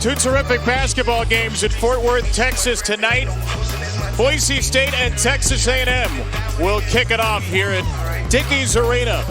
Two terrific basketball games in Fort Worth, Texas tonight. Boise State and Texas A&M will kick it off here at Dickies Arena.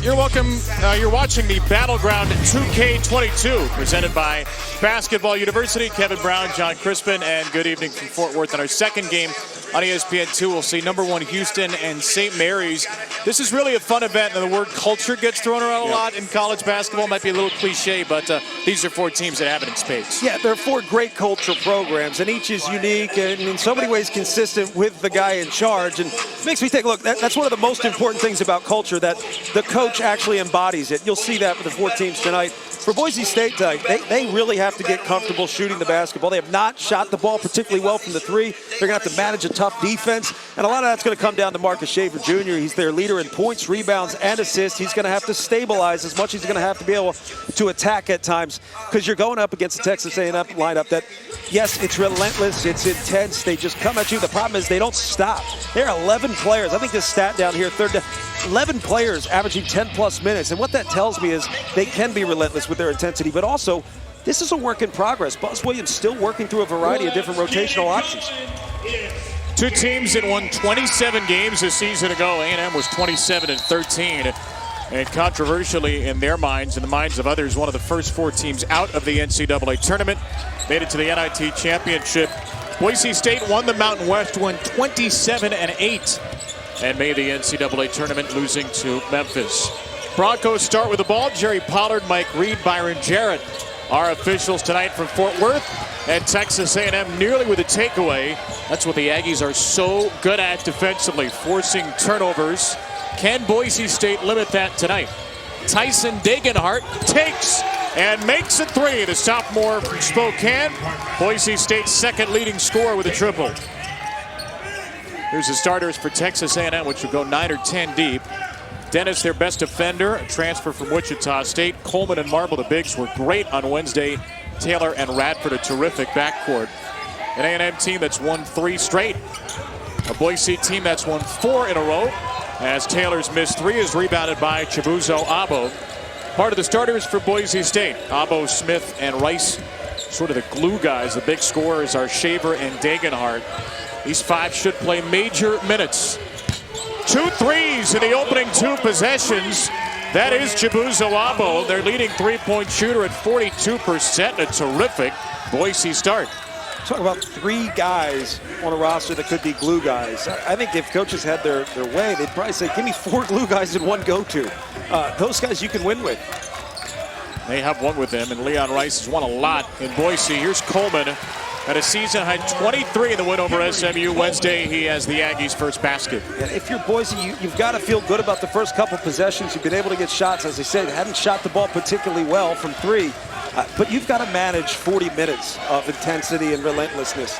You're welcome. You're watching the Battleground 2K22 presented by Basketball University. Kevin Brown, John Crispin, and good evening from Fort Worth. In our second game on ESPN2, we'll see #1 Houston and St. Mary's. This is really a fun event, and the word culture gets thrown around a lot in college basketball. Might be a little cliche, but these are four teams that have it in spades. Yeah, they're four great cultural programs, and each is unique and in so many ways consistent with the guy in charge. And it makes me think, look, that's one of the most important things about culture, that the coach actually embodies it. You'll see that with the four teams tonight. For Boise State tonight, they really have to get comfortable shooting the basketball. They have not shot the ball particularly well from the three. They're going to have to manage a tough defense, and a lot of that's going to come down to Marcus Shaver Jr. He's their leader in points, rebounds, and assists. He's going to have to stabilize as much as he's going to have to be able to attack at times, because you're going up against the Texas A&M lineup that, yes, it's relentless, it's intense. They just come at you. The problem is they don't stop. There are 11 players. I think this stat down here, 11 players averaging 10-plus minutes, and what that tells me is they can be relentless with their intensity, but also this is a work in progress. Buzz Williams still working through a variety of different rotational options. Two teams that won 27 games a season ago. A&M was 27-13, and controversially in their minds, in the minds of others, one of the first four teams out of the NCAA tournament, made it to the NIT championship. Boise State won the Mountain West, won 27-8. and made the NCAA tournament, losing to Memphis. Broncos start with the ball. Jerry Pollard, Mike Reed, Byron Jarrett, our officials tonight from Fort Worth. And Texas A&M nearly with a takeaway. That's what the Aggies are so good at defensively, forcing turnovers. Can Boise State limit that tonight? Tyson Degenhart takes and makes a three. The sophomore from Spokane, Boise State's second leading scorer with a triple. Here's the starters for Texas A&M, which will go 9 or 10 deep. Dennis, their best defender, a transfer from Wichita State. Coleman and Marble, the bigs, were great on Wednesday. Taylor and Radford, a terrific backcourt. An A&M team that's won 3 straight. A Boise team that's won 4 in a row, as Taylor's missed 3 is rebounded by Chibuzo Abo. Part of the starters for Boise State, Abo, Smith, and Rice, sort of the glue guys. The big scorers are Shaver and Degenhart. These 5 should play major minutes. 2 threes in the opening 2 possessions. That is Chibuzo Abo, their leading three-point shooter at 42%. A terrific Boise start. Talk about 3 guys on a roster that could be glue guys. I think if coaches had their way, they'd probably say, give me 4 glue guys and 1 go-to. Those guys you can win with. They have one with them, and Leon Rice has won a lot in Boise. Here's Coleman. At a season-high 23 in the win over SMU Wednesday, he has the Aggies' first basket. Yeah, if you're Boise, you've got to feel good about the first couple possessions. You've been able to get shots. As I said, haven't shot the ball particularly well from 3. But you've got to manage 40 minutes of intensity and relentlessness.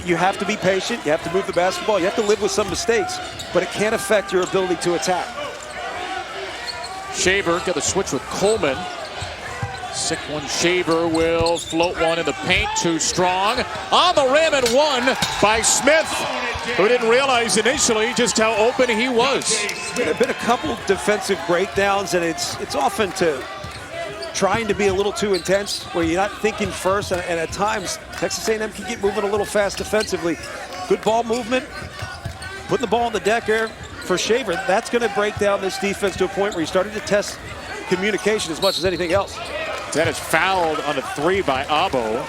You have to be patient. You have to move the basketball. You have to live with some mistakes. But it can't affect your ability to attack. Shaver got the switch with Coleman. Sick one. Shaver will float one in the paint. Too strong. On the rim and one by Smith, who didn't realize initially just how open he was. There have been a couple defensive breakdowns, and it's often to trying to be a little too intense, where you're not thinking first, and at times Texas A&M can get moving a little fast defensively. Good ball movement, putting the ball on the deck here for Shaver. That's going to break down this defense to a point where you're starting to test communication as much as anything else. Dennis fouled on a 3 by Abo.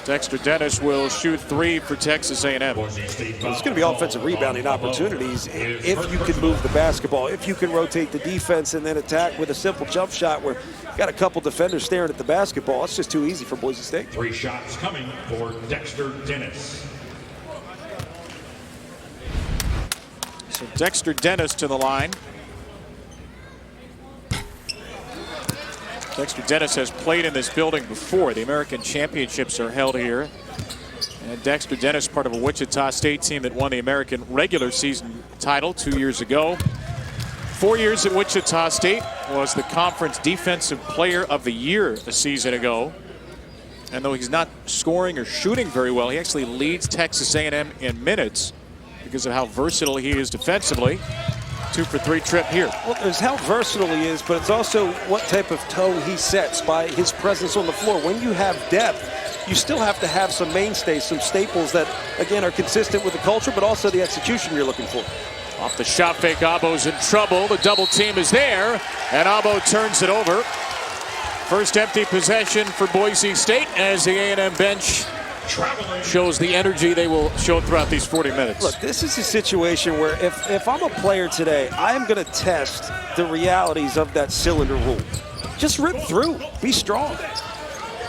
Dexter Dennis will shoot 3 for Texas A&M. There's going to be offensive rebounding opportunities if you can move the basketball, if you can rotate the defense and then attack with a simple jump shot where you've got a couple defenders staring at the basketball. It's just too easy for Boise State. 3 shots coming for Dexter Dennis. So Dexter Dennis to the line. Dexter Dennis has played in this building before. The American Championships are held here. And Dexter Dennis, part of a Wichita State team that won the American regular season title 2 years ago. 4 years at Wichita State, was the conference defensive player of the year a season ago. And though he's not scoring or shooting very well, he actually leads Texas A&M in minutes because of how versatile he is defensively. 2 for 3 trip here. Well, there's how versatile he is, but it's also what type of tone he sets by his presence on the floor. When you have depth, you still have to have some mainstays, some staples that, again, are consistent with the culture, but also the execution you're looking for. Off the shot fake, Abo's in trouble. The double team is there, and Abo turns it over. First empty possession for Boise State as the A&M bench shows the energy they will show throughout these 40 minutes. Look, this is a situation where if I'm a player today, I am going to test the realities of that cylinder rule. Just rip through. Be strong.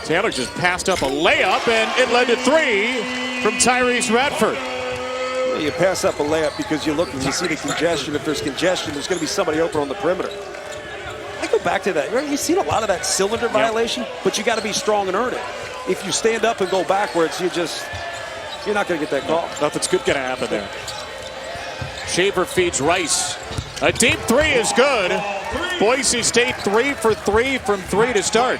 Taylor just passed up a layup, and it led to 3 from Tyrese Radford. You pass up a layup because you look and you see the congestion. If there's congestion, there's going to be somebody open on the perimeter. I go back to that. You've seen a lot of that cylinder violation, but you got to be strong and earn it. If you stand up and go backwards, you're not going to get that call. Nothing's good going to happen there. Shaver feeds Rice. A deep 3 is good. Boise State 3 for 3 from 3 to start.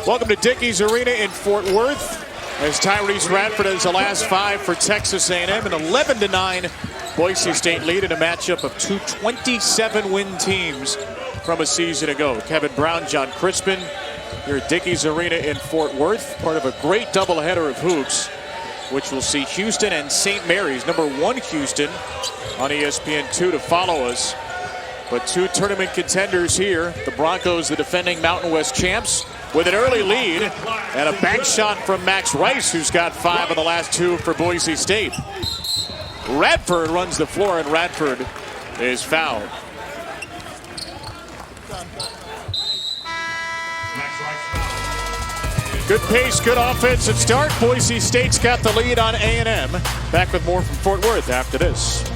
Welcome to Dickies Arena in Fort Worth, as Tyrese Radford has the last 5 for Texas A&M, an 11-9 Boise State lead in a matchup of 2 27-win teams from a season ago. Kevin Brown, John Crispin here at Dickies Arena in Fort Worth, part of a great doubleheader of hoops, which will see Houston and St. Mary's, number 1 Houston on ESPN2 to follow us. But 2 tournament contenders here, the Broncos, the defending Mountain West champs, with an early lead and a bank shot from Max Rice, who's got 5 of the last 2 for Boise State. Radford runs the floor, and Radford is fouled. Good pace, good offensive start. Boise State's got the lead on A&M. Back with more from Fort Worth after this.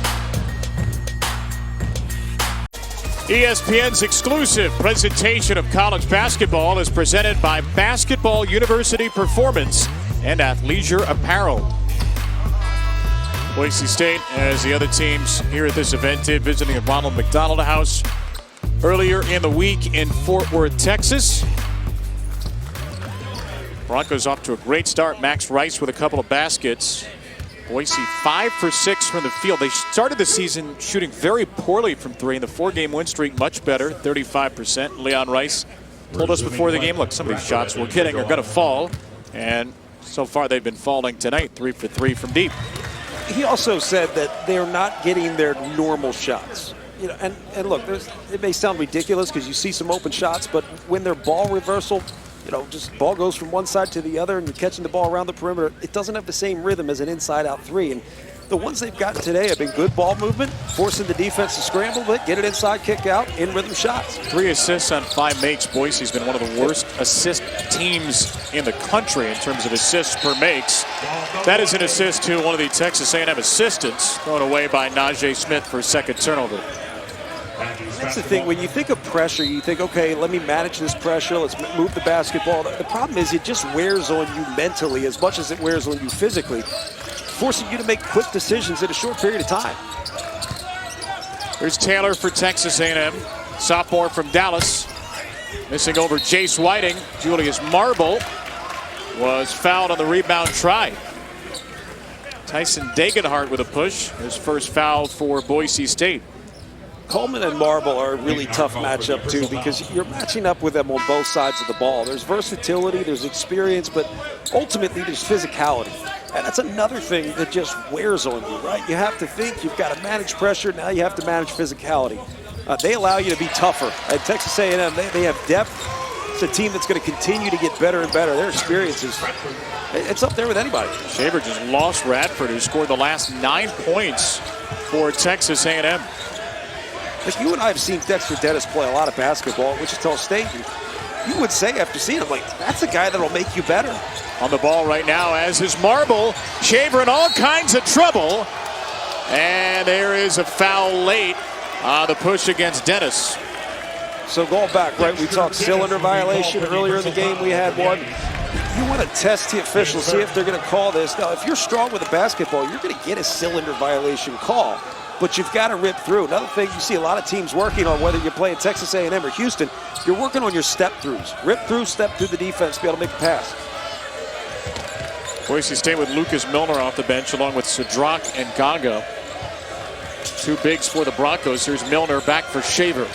ESPN's exclusive presentation of college basketball is presented by Basketball University Performance and Athleisure Apparel. Boise State, as the other teams here at this event did, visiting the Ronald McDonald House earlier in the week in Fort Worth, Texas. Broncos off to a great start. Max Rice with a couple of baskets. Boise 5 for 6 from the field. They started the season shooting very poorly from 3. In the 4-game win streak, much better, 35%. Leon Rice told us before the game, look, some of these shots we're kidding are going to fall. And so far they've been falling tonight, 3 for 3 from deep. He also said that they're not getting their normal shots. You know, and look, it may sound ridiculous because you see some open shots, but when they're ball reversal, you know, just ball goes from one side to the other and you're catching the ball around the perimeter, it doesn't have the same rhythm as an inside-out 3. And the ones they've gotten today have been good ball movement, forcing the defense to scramble a bit, get it inside, kick out, in-rhythm shots. 3 assists on 5 makes. Boise's been one of the worst assist teams in the country in terms of assists per makes. That is an assist to one of the Texas A&M assistants, thrown away by Najee Smith for a second turnover. That's the thing. When you think of pressure, you think, okay, let me manage this pressure. Let's move the basketball. The problem is it just wears on you mentally as much as it wears on you physically, forcing you to make quick decisions in a short period of time. Here's Taylor for Texas A&M, sophomore from Dallas. Missing over Jace Whiting. Julius Marble was fouled on the rebound try. Tyson Degenhart with a push. His first foul for Boise State. Coleman and Marble are a really tough matchup, too, because you're matching up with them on both sides of the ball. There's versatility, there's experience, but ultimately there's physicality. And that's another thing that just wears on you, right? You have to think, you've got to manage pressure, now you have to manage physicality. They allow you to be tougher. At Texas A&M, they have depth. It's a team that's going to continue to get better and better. Their experiences, it's up there with anybody. Shaver just lost Radford, who scored the last 9 points for Texas A&M. Like, you and I have seen Dexter Dennis play a lot of basketball at Wichita State. And you would say after seeing him, like, that's a guy that'll make you better. On the ball right now as is Marble. Shaver in all kinds of trouble. And there is a foul late on the push against Dennis. So going back, right, we talked cylinder violation earlier in the game. We had one. You want to test the officials, see if they're going to call this. Now, if you're strong with a basketball, you're going to get a cylinder violation call. But you've got to rip through. Another thing you see a lot of teams working on, whether you're playing Texas A&M or Houston, you're working on your step-throughs. Rip through, step through the defense, be able to make a pass. Boise State with Lucas Milner off the bench along with Sadrock and Ganga. Two bigs for the Broncos. Here's Milner back for Shaver.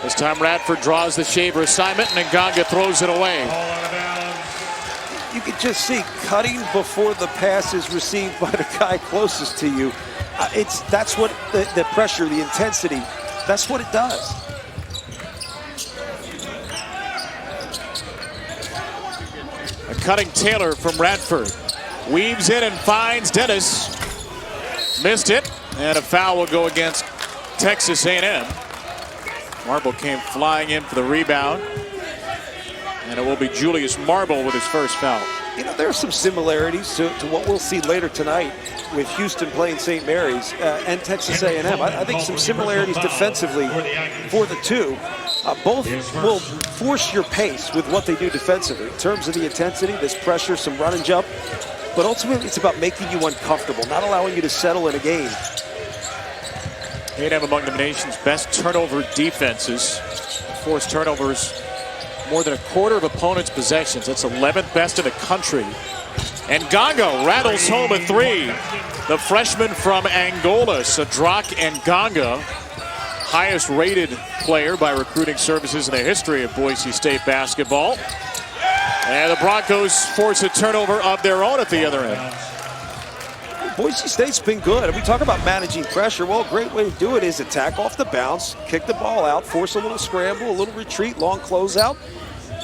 This time Radford draws the Shaver assignment and Ganga throws it away. You could just see cutting before the pass is received by the guy closest to you. That's what the pressure, the intensity, that's what it does. A cutting Taylor from Radford. Weaves in and finds Dennis. Missed it. And a foul will go against Texas A&M. Marble came flying in for the rebound. And it will be Julius Marble with his first foul. You know, there are some similarities to what we'll see later tonight with Houston playing St. Mary's and Texas A&M. I think some similarities defensively for the two. Both will force your pace with what they do defensively in terms of the intensity, this pressure, some run and jump. But ultimately, it's about making you uncomfortable, not allowing you to settle in a game. A&M among the nation's best turnover defenses. Forced turnovers more than a quarter of opponents' possessions. That's 11th best in the country. And Ganga rattles home a three. The freshman from Angola, Sadrock and Ganga, highest rated player by recruiting services in the history of Boise State basketball. And the Broncos force a turnover of their own at the other end. Boise State's been good. And we talk about managing pressure. Well, a great way to do it is attack off the bounce, kick the ball out, force a little scramble, a little retreat, long closeout.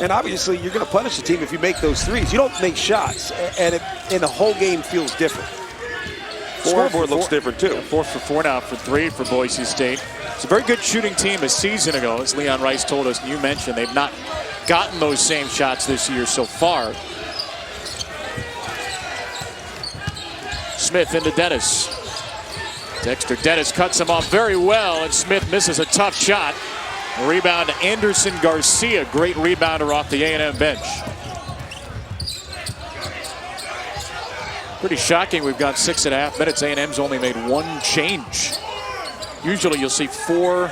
And obviously, you're going to punish the team if you make those threes. You don't make shots, and the whole game feels different. Scoreboard looks different, too. 4 for 4 now for three for Boise State. It's a very good shooting team a season ago, as Leon Rice told us, and you mentioned. They've not gotten those same shots this year so far. Smith into Dennis. Dexter Dennis cuts him off very well, and Smith misses a tough shot. A rebound to Anderson Garcia, great rebounder off the A&M bench. Pretty shocking, we've got 6.5 minutes. A&M's only made one change. Usually you'll see 4 or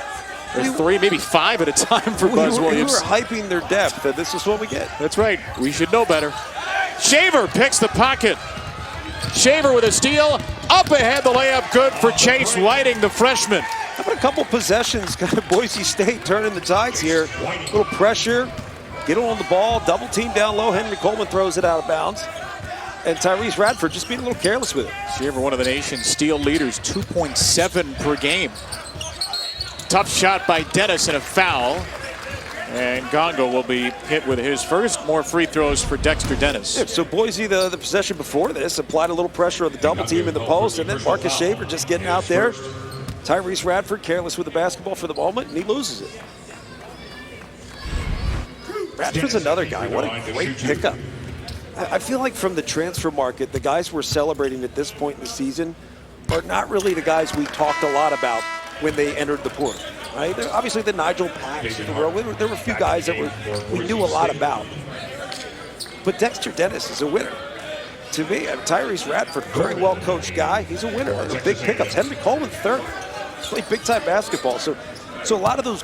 3, maybe 5 at a time for Buzz Williams. We were hyping their depth, and this is what we get. That's right, we should know better. Shaver picks the pocket. Shaver with a steal, up ahead, the layup good for Chase Whiting, the freshman. How about a couple possessions, kind of Boise State turning the tides here. A little pressure, get on the ball, double team down low. Henry Coleman throws it out of bounds. And Tyrese Radford just being a little careless with it. Shaver, one of the nation's steal leaders, 2.7 per game. Tough shot by Dennis and a foul. And Ganga will be hit with his first. More free throws for Dexter Dennis. Yeah, so Boise, the possession before this, applied a little pressure on the double team in the post, and then Marcus Shaver just getting out there. Tyrese Radford careless with the basketball for the moment, and he loses it. Radford's another guy. What a great pickup. I feel like from the transfer market, the guys we're celebrating at this point in the season are not really the guys we talked a lot about when they entered the portal. Right? Obviously, the Nigel Packs, there were a few guys that we knew a lot about. But Dexter Dennis is a winner. To me, Tyrese Radford, very well-coached guy. He's a winner. The big pickups. Henry Coleman, third. Played big-time basketball. So a lot of those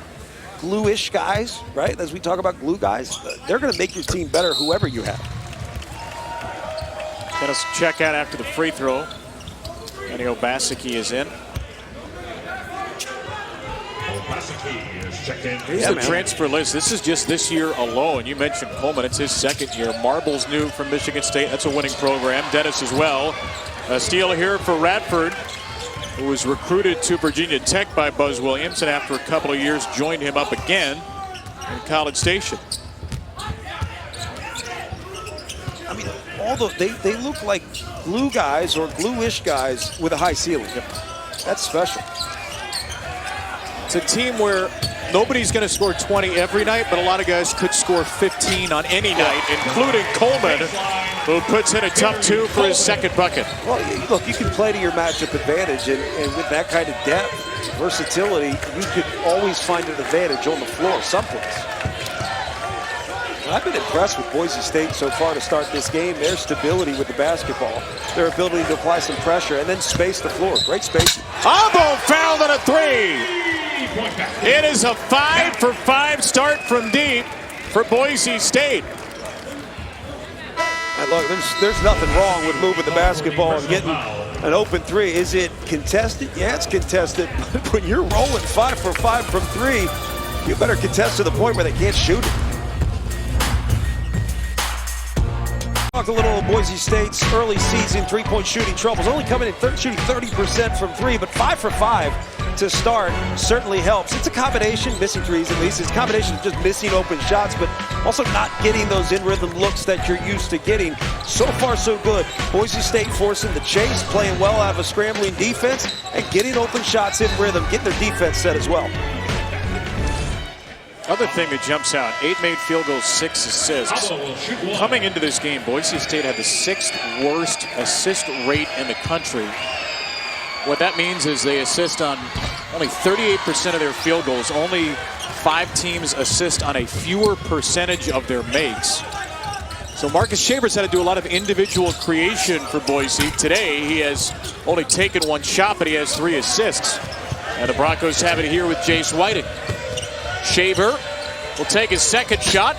glue-ish guys, right, as we talk about glue guys, they're going to make your team better, whoever you have. Dennis check out after the free throw. Kenny Obaseki is in. Here's the transfer list. This is just this year alone. You mentioned Coleman. It's his second year. Marble's new from Michigan State. That's a winning program. Dennis as well. A steal here for Radford, who was recruited to Virginia Tech by Buzz Williams, and after a couple of years joined him up again in College Station. I mean, they look like glue guys or glue-ish guys with a high ceiling. That's special. It's a team where nobody's going to score 20 every night, but a lot of guys could score 15 on any night, including Coleman, who puts in a tough 2 for his second bucket. Well, look, you can play to your matchup advantage, and with that kind of depth, versatility, you could always find an advantage on the floor someplace. I've been impressed with Boise State so far to start this game. Their stability with the basketball, their ability to apply some pressure, and then space the floor. Great spacing. Albo fouled on a 3. It is a 5 for 5 start from deep for Boise State. I Look, there's nothing wrong with moving the basketball and getting an open three. Is it contested? Yeah, it's contested. But when you're rolling 5 for 5 from 3, you better contest to the point where they can't shoot it. Talked a little Boise State's early season three-point shooting troubles. Only coming in shooting 30% from 3, but 5 for 5 to start certainly helps. It's a combination, missing threes at least. It's a combination of just missing open shots, but also not getting those in-rhythm looks that you're used to getting. So far, so good. Boise State forcing the chase, playing well out of a scrambling defense, and getting open shots in rhythm, getting their defense set as well. Other thing that jumps out, 8 made field goals, 6 assists. Coming into this game, Boise State had the 6th worst assist rate in the country. What that means is they assist on only 38% of their field goals. Only 5 teams assist on a fewer percentage of their makes. So Marcus Shavers had to do a lot of individual creation for Boise. Today, he has only taken 1 shot, but he has 3 assists. And the Broncos have it here with Jace Whiting. Shaver will take his 2nd shot,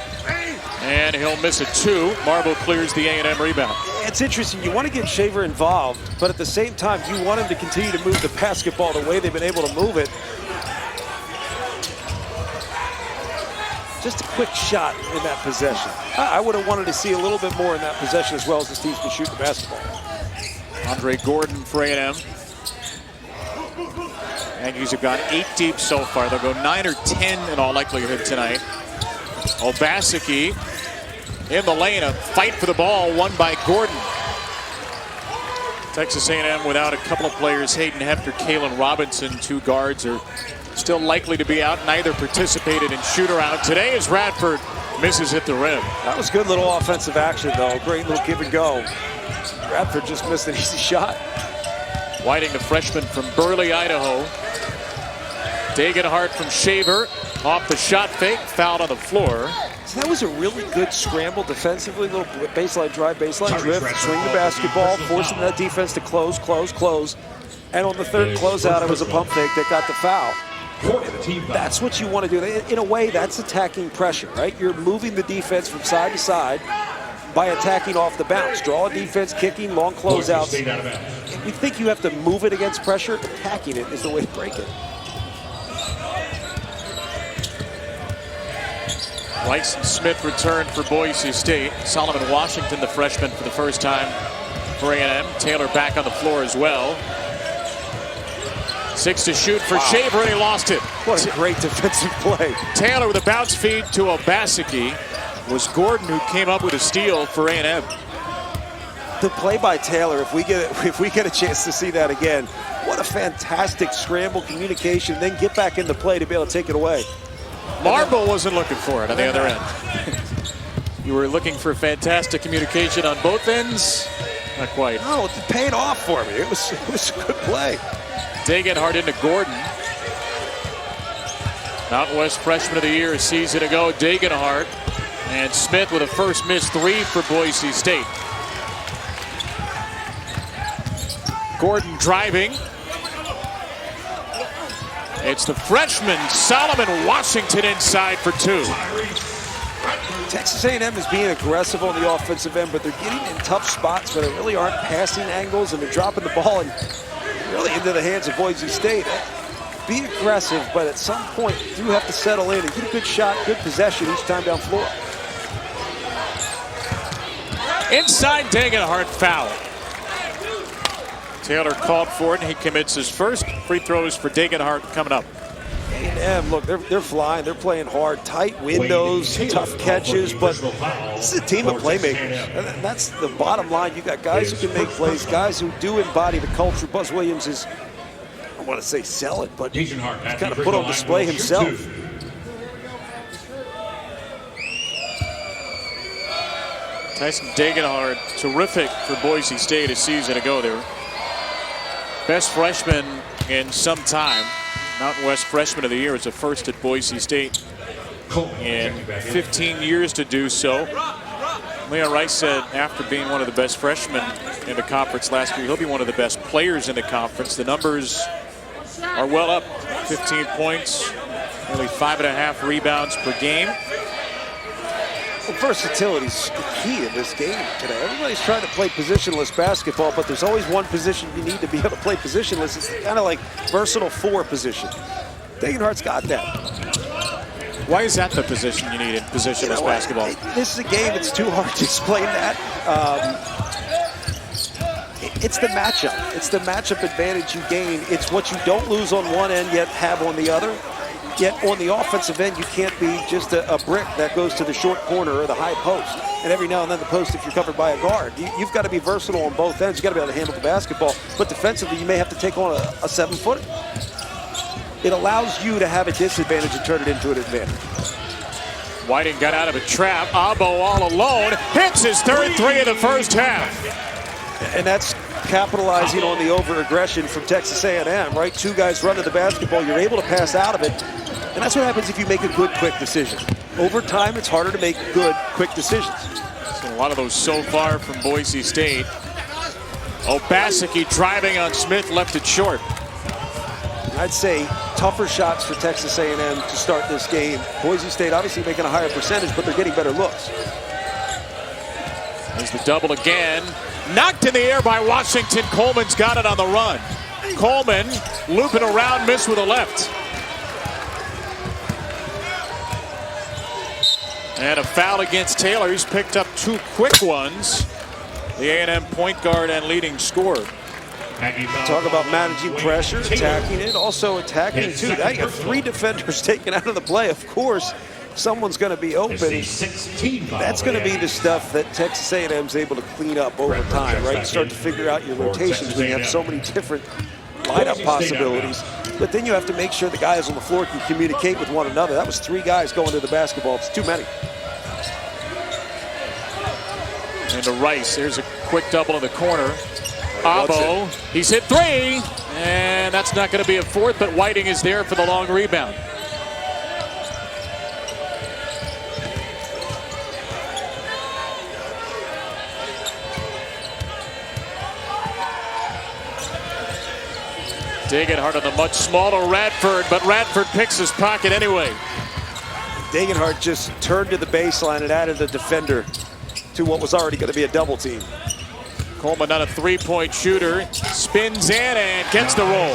and he'll miss it 2. Marble clears the A&M rebound. It's interesting. You want to get Shaver involved, but at the same time, you want him to continue to move the basketball the way they've been able to move it. Just a quick shot in that possession. I would have wanted to see a little bit more in that possession as well as this team's been shooting the basketball. Andre Gordon for A&M. Aggies have gone 8 deep so far. They'll go 9 or 10 in all likelihood tonight. Obaseki in the lane, a fight for the ball, won by Gordon. Texas A&M without a couple of players, Hayden Hefner, Kalen Robinson, 2 guards are still likely to be out. Neither participated in shoot-around today as Radford misses at the rim. That was good little offensive action, though. Great little give and go. Radford just missed an easy shot. Whiting, the freshman from Burley, Idaho. Degenhart from Shaver, off the shot fake, fouled on the floor. So that was a really good scramble defensively, little baseline drive, baseline drift, swing the basketball, forcing that defense to close. And on the 3rd closeout, it was a pump fake that got the foul. That's what you want to do. In a way, that's attacking pressure, right? You're moving the defense from side to side by attacking off the bounce. Draw a defense, kicking, long closeouts. You think you have to move it against pressure? Attacking it is the way to break it. Bryson Smith returned for Boise State. Solomon Washington, the freshman, for the first time for A&M. Taylor back on the floor as well. 6 to shoot for Shaver, and he lost it. What a great defensive play. Taylor with a bounce feed to Obaseki. Was Gordon who came up with a steal for A&M. The play by Taylor, if we get a chance to see that again, what a fantastic scramble communication, then get back into play to be able to take it away. Marble wasn't looking for it on the other end. You were looking for fantastic communication on both ends? Not quite. No, it paid off for me. It was a good play. Degenhart into Gordon. Mountain West Freshman of the Year a season ago, Degenhart. And Smith with a first missed 3 for Boise State. Gordon driving. It's the freshman Solomon Washington inside for 2. Texas A&M is being aggressive on the offensive end, but they're getting in tough spots where there really aren't passing angles, and they're dropping the ball and really into the hands of Boise State. Be aggressive, but at some point you do have to settle in and get a good shot, good possession each time down floor. Inside, Degenhart foul. Taylor called for it, and he commits his first. Free throws for Degenhart coming up. A&M, look, they're flying. They're playing hard, tight windows, tough catches, but this is a team of playmakers. And that's the bottom line. You got guys who can make plays, guys who do embody the culture. Buzz Williams is, I don't want to say sell it, but he's kind of put on display himself. Tyson Degenhart, terrific for Boise State a season ago. They were best freshman in some time. Mountain West Freshman of the Year was the first at Boise State in 15 years to do so. Leon Rice said after being one of the best freshmen in the conference last year, he'll be one of the best players in the conference. The numbers are well up. 15 points, nearly 5.5 rebounds per game. Well, versatility's the key in this game today. Everybody's trying to play positionless basketball, but there's always one position you need to be able to play positionless. It's kind of like versatile 4 position. Degenhardt's got that. Why is that the position you need in positionless basketball? This is a game, it's too hard to explain that. It's the matchup. It's the matchup advantage you gain. It's what you don't lose on one end yet have on the other. Yet on the offensive end, you can't be just a brick that goes to the short corner or the high post. And every now and then the post if you're covered by a guard. You've got to be versatile on both ends. You've got to be able to handle the basketball. But defensively, you may have to take on a 7-footer. It allows you to have a disadvantage and turn it into an advantage. Whiting got out of a trap. Abo all alone. Hits his third 3 of the first half. And that's capitalizing on the over-aggression from Texas A&M, right? 2 guys run to the basketball. You're able to pass out of it. And that's what happens if you make a good, quick decision. Over time, it's harder to make good, quick decisions. So a lot of those so far from Boise State. Obaseki driving on Smith, left it short. I'd say tougher shots for Texas A&M to start this game. Boise State obviously making a higher percentage, but they're getting better looks. There's the double again. Knocked in the air by Washington. Coleman's got it on the run. Coleman looping around, missed with a left. And a foul against Taylor. He's picked up 2 quick ones. The A&M point guard and leading scorer. Talk about managing pressure, attacking it, also attacking it too. Now you got 3 defenders taken out of the play. Of course, someone's going to be open. That's going to be the stuff that Texas A&M's able to clean up over time, right? You start to figure out your rotations when you have so many different lineup possibilities. But then you have to make sure the guys on the floor can communicate with one another. That was 3 guys going to the basketball. It's too many. And to Rice, there's a quick double in the corner. Abo, he's hit 3, and that's not going to be a 4th, but Whiting is there for the long rebound. Degenhardt on the much smaller Radford, but Radford picks his pocket anyway. Degenhardt just turned to the baseline and added a defender to what was already going to be a double team. Coleman, not a 3-point shooter, spins in and gets the roll.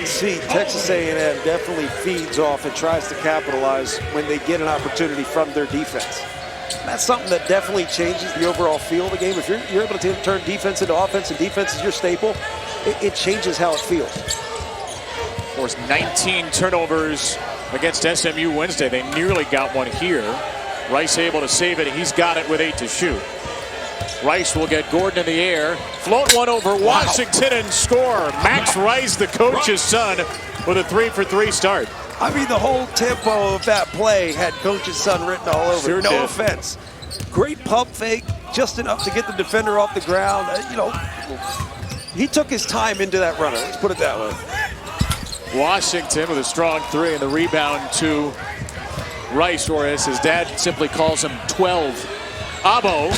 See, Texas A&M definitely feeds off and tries to capitalize when they get an opportunity from their defense. That's something that definitely changes the overall feel of the game. If you're able to turn defense into offense and defense is your staple, it changes how it feels. Of course, 19 turnovers against SMU Wednesday. They nearly got one here. Rice able to save it. He's got it with 8 to shoot. Rice will get Gordon in the air. Float one over Washington and score. Max Rice, the coach's son, with a 3-for-3 start. I mean, the whole tempo of that play had coach's son written all over. Sure no did. offense. Great pump fake, just enough to get the defender off the ground. He took his time into that runner. Let's put it that way. Washington with a strong 3 and the rebound to Rice, or as his dad simply calls him, 12. Abo.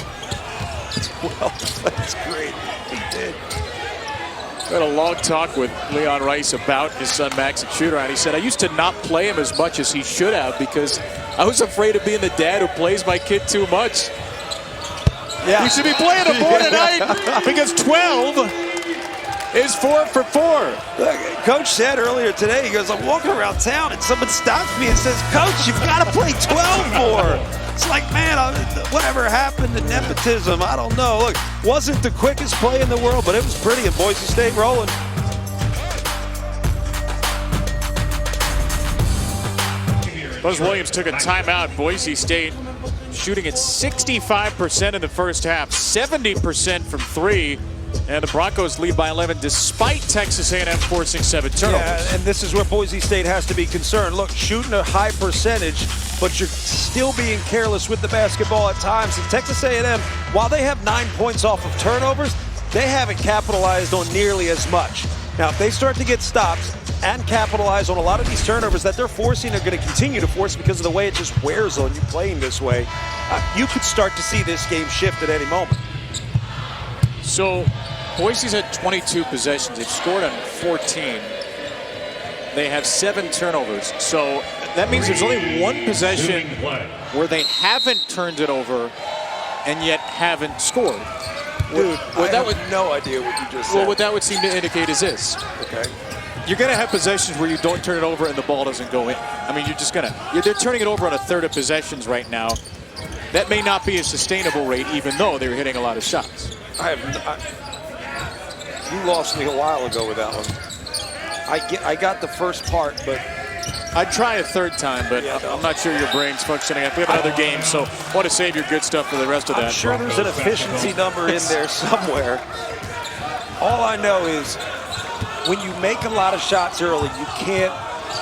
12, that's great. He did. I had a long talk with Leon Rice about his son Max at shoot-around. He said, I used to not play him as much as he should have because I was afraid of being the dad who plays my kid too much. Yeah. We should be playing him more tonight because 12 is 4 for 4. Coach said earlier today, he goes, I'm walking around town and someone stops me and says, Coach, you've got to play 12 more. It's like, man, whatever happened to nepotism, I don't know. Look, wasn't the quickest play in the world, but it was pretty, and Boise State rolling. Buzz Williams took a timeout. Boise State shooting at 65% in the first half, 70% from 3. And the Broncos lead by 11 despite Texas A&M forcing 7 turnovers. Yeah, and this is where Boise State has to be concerned. Look, shooting a high percentage, but you're still being careless with the basketball at times. And Texas A&M, while they have 9 points off of turnovers, they haven't capitalized on nearly as much. Now, if they start to get stops and capitalize on a lot of these turnovers that they're forcing, they're going to continue to force because of the way it just wears on you playing this way, you could start to see this game shift at any moment. So Boise's had 22 possessions. They've scored on 14. They have 7 turnovers. So That means there's only one possession where they haven't turned it over and yet haven't scored. Dude, I have no idea what you just said. Well, what that would seem to indicate is this. Okay. You're going to have possessions where you don't turn it over and the ball doesn't go in. I mean, you're just going to. They're turning it over on a third of possessions right now. That may not be a sustainable rate, even though they're hitting a lot of shots. You lost me a while ago with that one. I got the first part, but I'd try a third time, but yeah, no. I'm not sure your brain's functioning. We have another game, so I want to save your good stuff for the rest of that. I'm sure there's an efficiency number in there somewhere. All I know is when you make a lot of shots early, you can't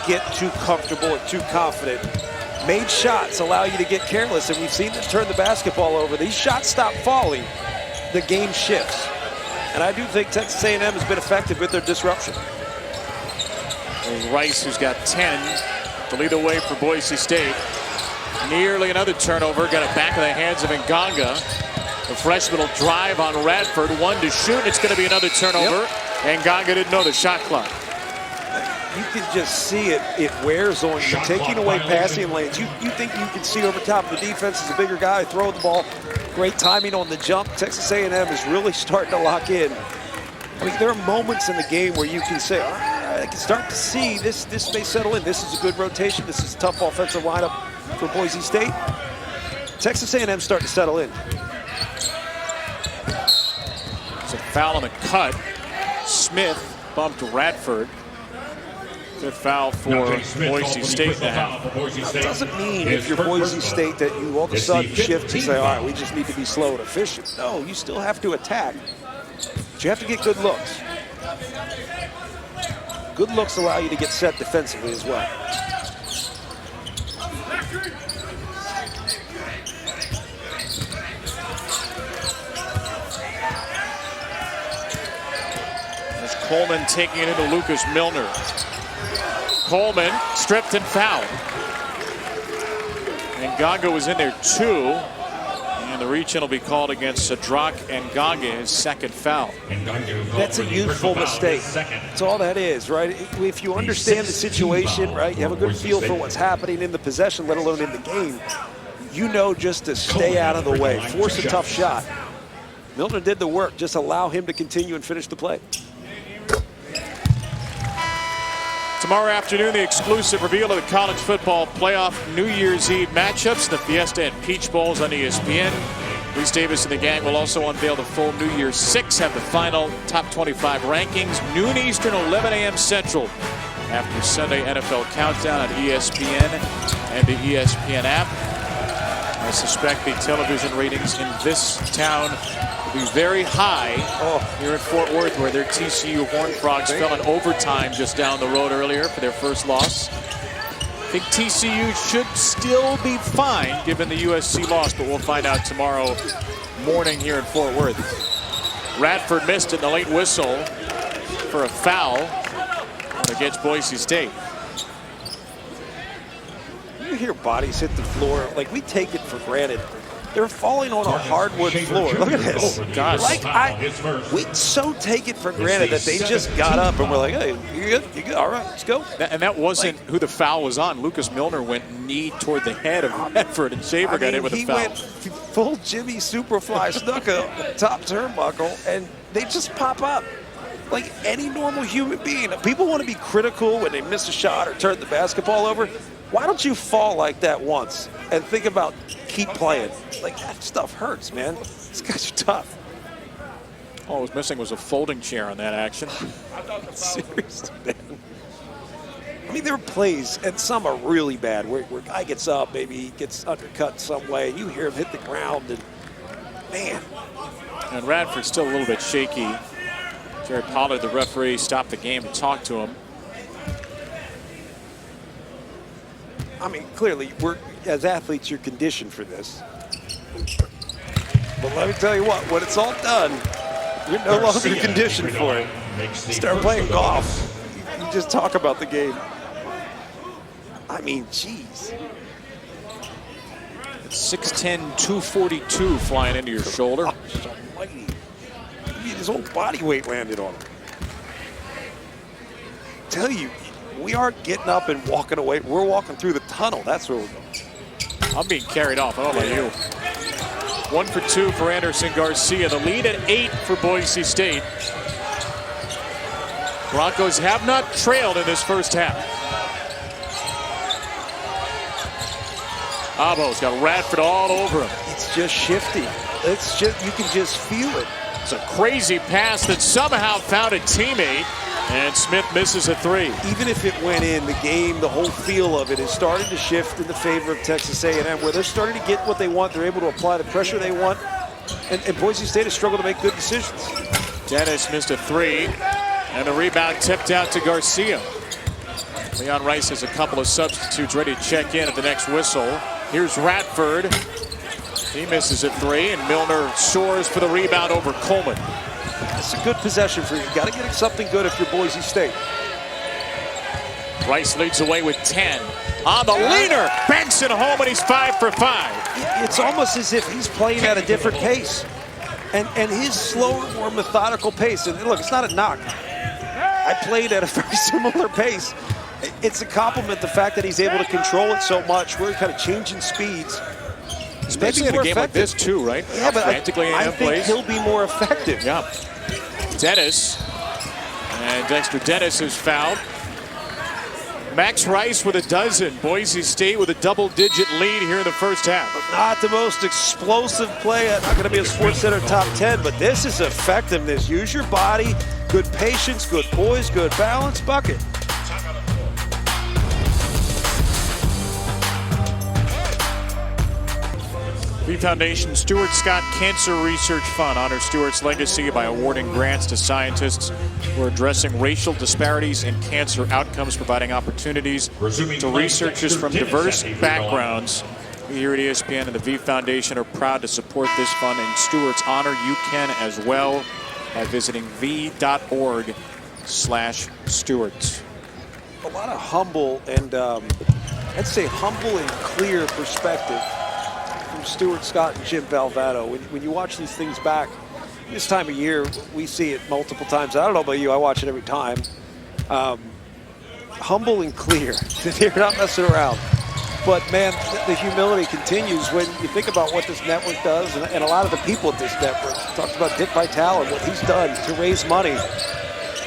get too comfortable or too confident. Made shots allow you to get careless, and we've seen them turn the basketball over. These shots stop falling, the game shifts. And I do think Texas A&M has been effective with their disruption. There's Rice, who's got 10 to lead the way for Boise State. Nearly another turnover. Got it back in the hands of Nganga. The freshman will drive on Radford. One to shoot. It's going to be another turnover. Yep. Nganga didn't know the shot clock. You can just see it. It wears on you. Taking away passing lanes. You think you can see over top. The defense is a bigger guy throwing the ball. Great timing on the jump. Texas A&M is really starting to lock in. I mean, there are moments in the game where you can say, all right, I can start to see this may settle in. This is a good rotation. This is a tough offensive lineup for Boise State. Texas A&M starting to settle in. It's a foul on the cut. Smith bumped Radford. Good foul for Boise State now. That doesn't mean if you're Boise State that you all of a sudden shift and say, all right, we just need to be slow and efficient. No, you still have to attack. But you have to get good looks. Good looks allow you to get set defensively as well. There's Coleman taking it into Lucas Milner. Coleman stripped and fouled. Nganga was in there too. And the reach-in will be called against Sadrak Nganga, his second foul. That's a youthful mistake. That's all that is, right? If you understand the situation, right, you have a good feel for what's happening in the possession, let alone in the game, you know just to stay out of the way, force a tough shot. Milner did the work. Just allow him to continue and finish the play. Tomorrow afternoon, the exclusive reveal of the college football playoff New Year's Eve matchups, the Fiesta and Peach Bowls on ESPN. Reese Davis and the gang will also unveil the full New Year's Six, have the final top 25 rankings, noon Eastern, 11 a.m. Central, after Sunday NFL Countdown on ESPN and the ESPN app. I suspect the television ratings in this town will be very high here in Fort Worth, where their TCU Horned Frogs fell in overtime just down the road earlier for their first loss. I think TCU should still be fine given the USC loss, but we'll find out tomorrow morning here in Fort Worth. Radford missed in the late whistle for a foul against Boise State. You hear bodies hit the floor, like we take it for granted. They're falling on a hardwood floor. Look at this. Gosh. Like we so take it for granted that they just got up and we're like, hey, you good? You good? All right, let's go. And that wasn't who the foul was on. Lucas Milner went knee toward the head of Radford, and Shaver got in with a foul. He went full Jimmy Superfly Snuka top turnbuckle, and they just pop up. Like any normal human being. People want to be critical when they miss a shot or turn the basketball over. Why don't you fall like that once and think about keep playing? Like, that stuff hurts, man. These guys are tough. All was missing was a folding chair on that action. Seriously, man. I mean, there are plays, and some are really bad, where a guy gets up, maybe he gets undercut some way, and you hear him hit the ground, and man. And Radford's still a little bit shaky. Jared Pollard, the referee, stopped the game to talk to him. I mean, clearly, as athletes, you're conditioned for this. But let me tell you what, when it's all done, you're no longer conditioned for it. Start playing golf. You just talk about the game. I mean, geez. It's 6'10", 242 flying into your shoulder. Gosh almighty. I mean, his whole body weight landed on him. Tell you, we aren't getting up and walking away. We're walking through the tunnel. That's where we're going. I'm being carried off. I don't know about you. 1 for 2 for Anderson Garcia. The lead at 8 for Boise State. Broncos have not trailed in this first half. Abo's got Radford all over him. It's just shifty. It's just, you can just feel it. It's a crazy pass that somehow found a teammate, and Smith misses a 3. Even if it went in, the game, the whole feel of it is starting to shift in the favor of Texas A&M, where they're starting to get what they want. They're able to apply the pressure they want, and Boise State has struggled to make good decisions. Dennis missed a 3, and the rebound tipped out to Garcia. Leon Rice has a couple of substitutes ready to check in at the next whistle. Here's Radford. He misses a 3, and Milner soars for the rebound over Coleman. It's a good possession for you. You got to get something good if you're Boise State. Rice leads away with 10. On the leaner, banks it home, and he's 5 for 5. It's almost as if he's playing at a different pace. And his slower, more methodical pace. And look, it's not a knock. I played at a very similar pace. It's a compliment, the fact that he's able to control it so much. We're kind of changing speeds. Especially in a game like this too, right? Yeah, but I think he'll be more effective. Yeah. Dennis. And Dexter Dennis is fouled. Max Rice with a dozen. Boise State with a double-digit lead here in the first half. But not the most explosive play. Not going to be a Sports Center top 10, but this is effectiveness. Use your body, good patience, good poise, good balance, bucket. The Foundation Stuart Scott Cancer Research Fund honors Stuart's legacy by awarding grants to scientists who are addressing racial disparities in cancer outcomes, providing opportunities to researchers from diverse backgrounds. We here at ESPN and the V Foundation are proud to support this fund in Stuart's honor. You can as well by visiting v.org/Stuart. A lot of humble and I'd say humble and clear perspective from Stuart Scott and Jim Valvano. When you watch these things back, this time of year, we see it multiple times. I don't know about you, I watch it every time. Humble and clear. They're not messing around. But man, the humility continues when you think about what this network does, and a lot of the people at this network. Talked about Dick Vitale and what he's done to raise money.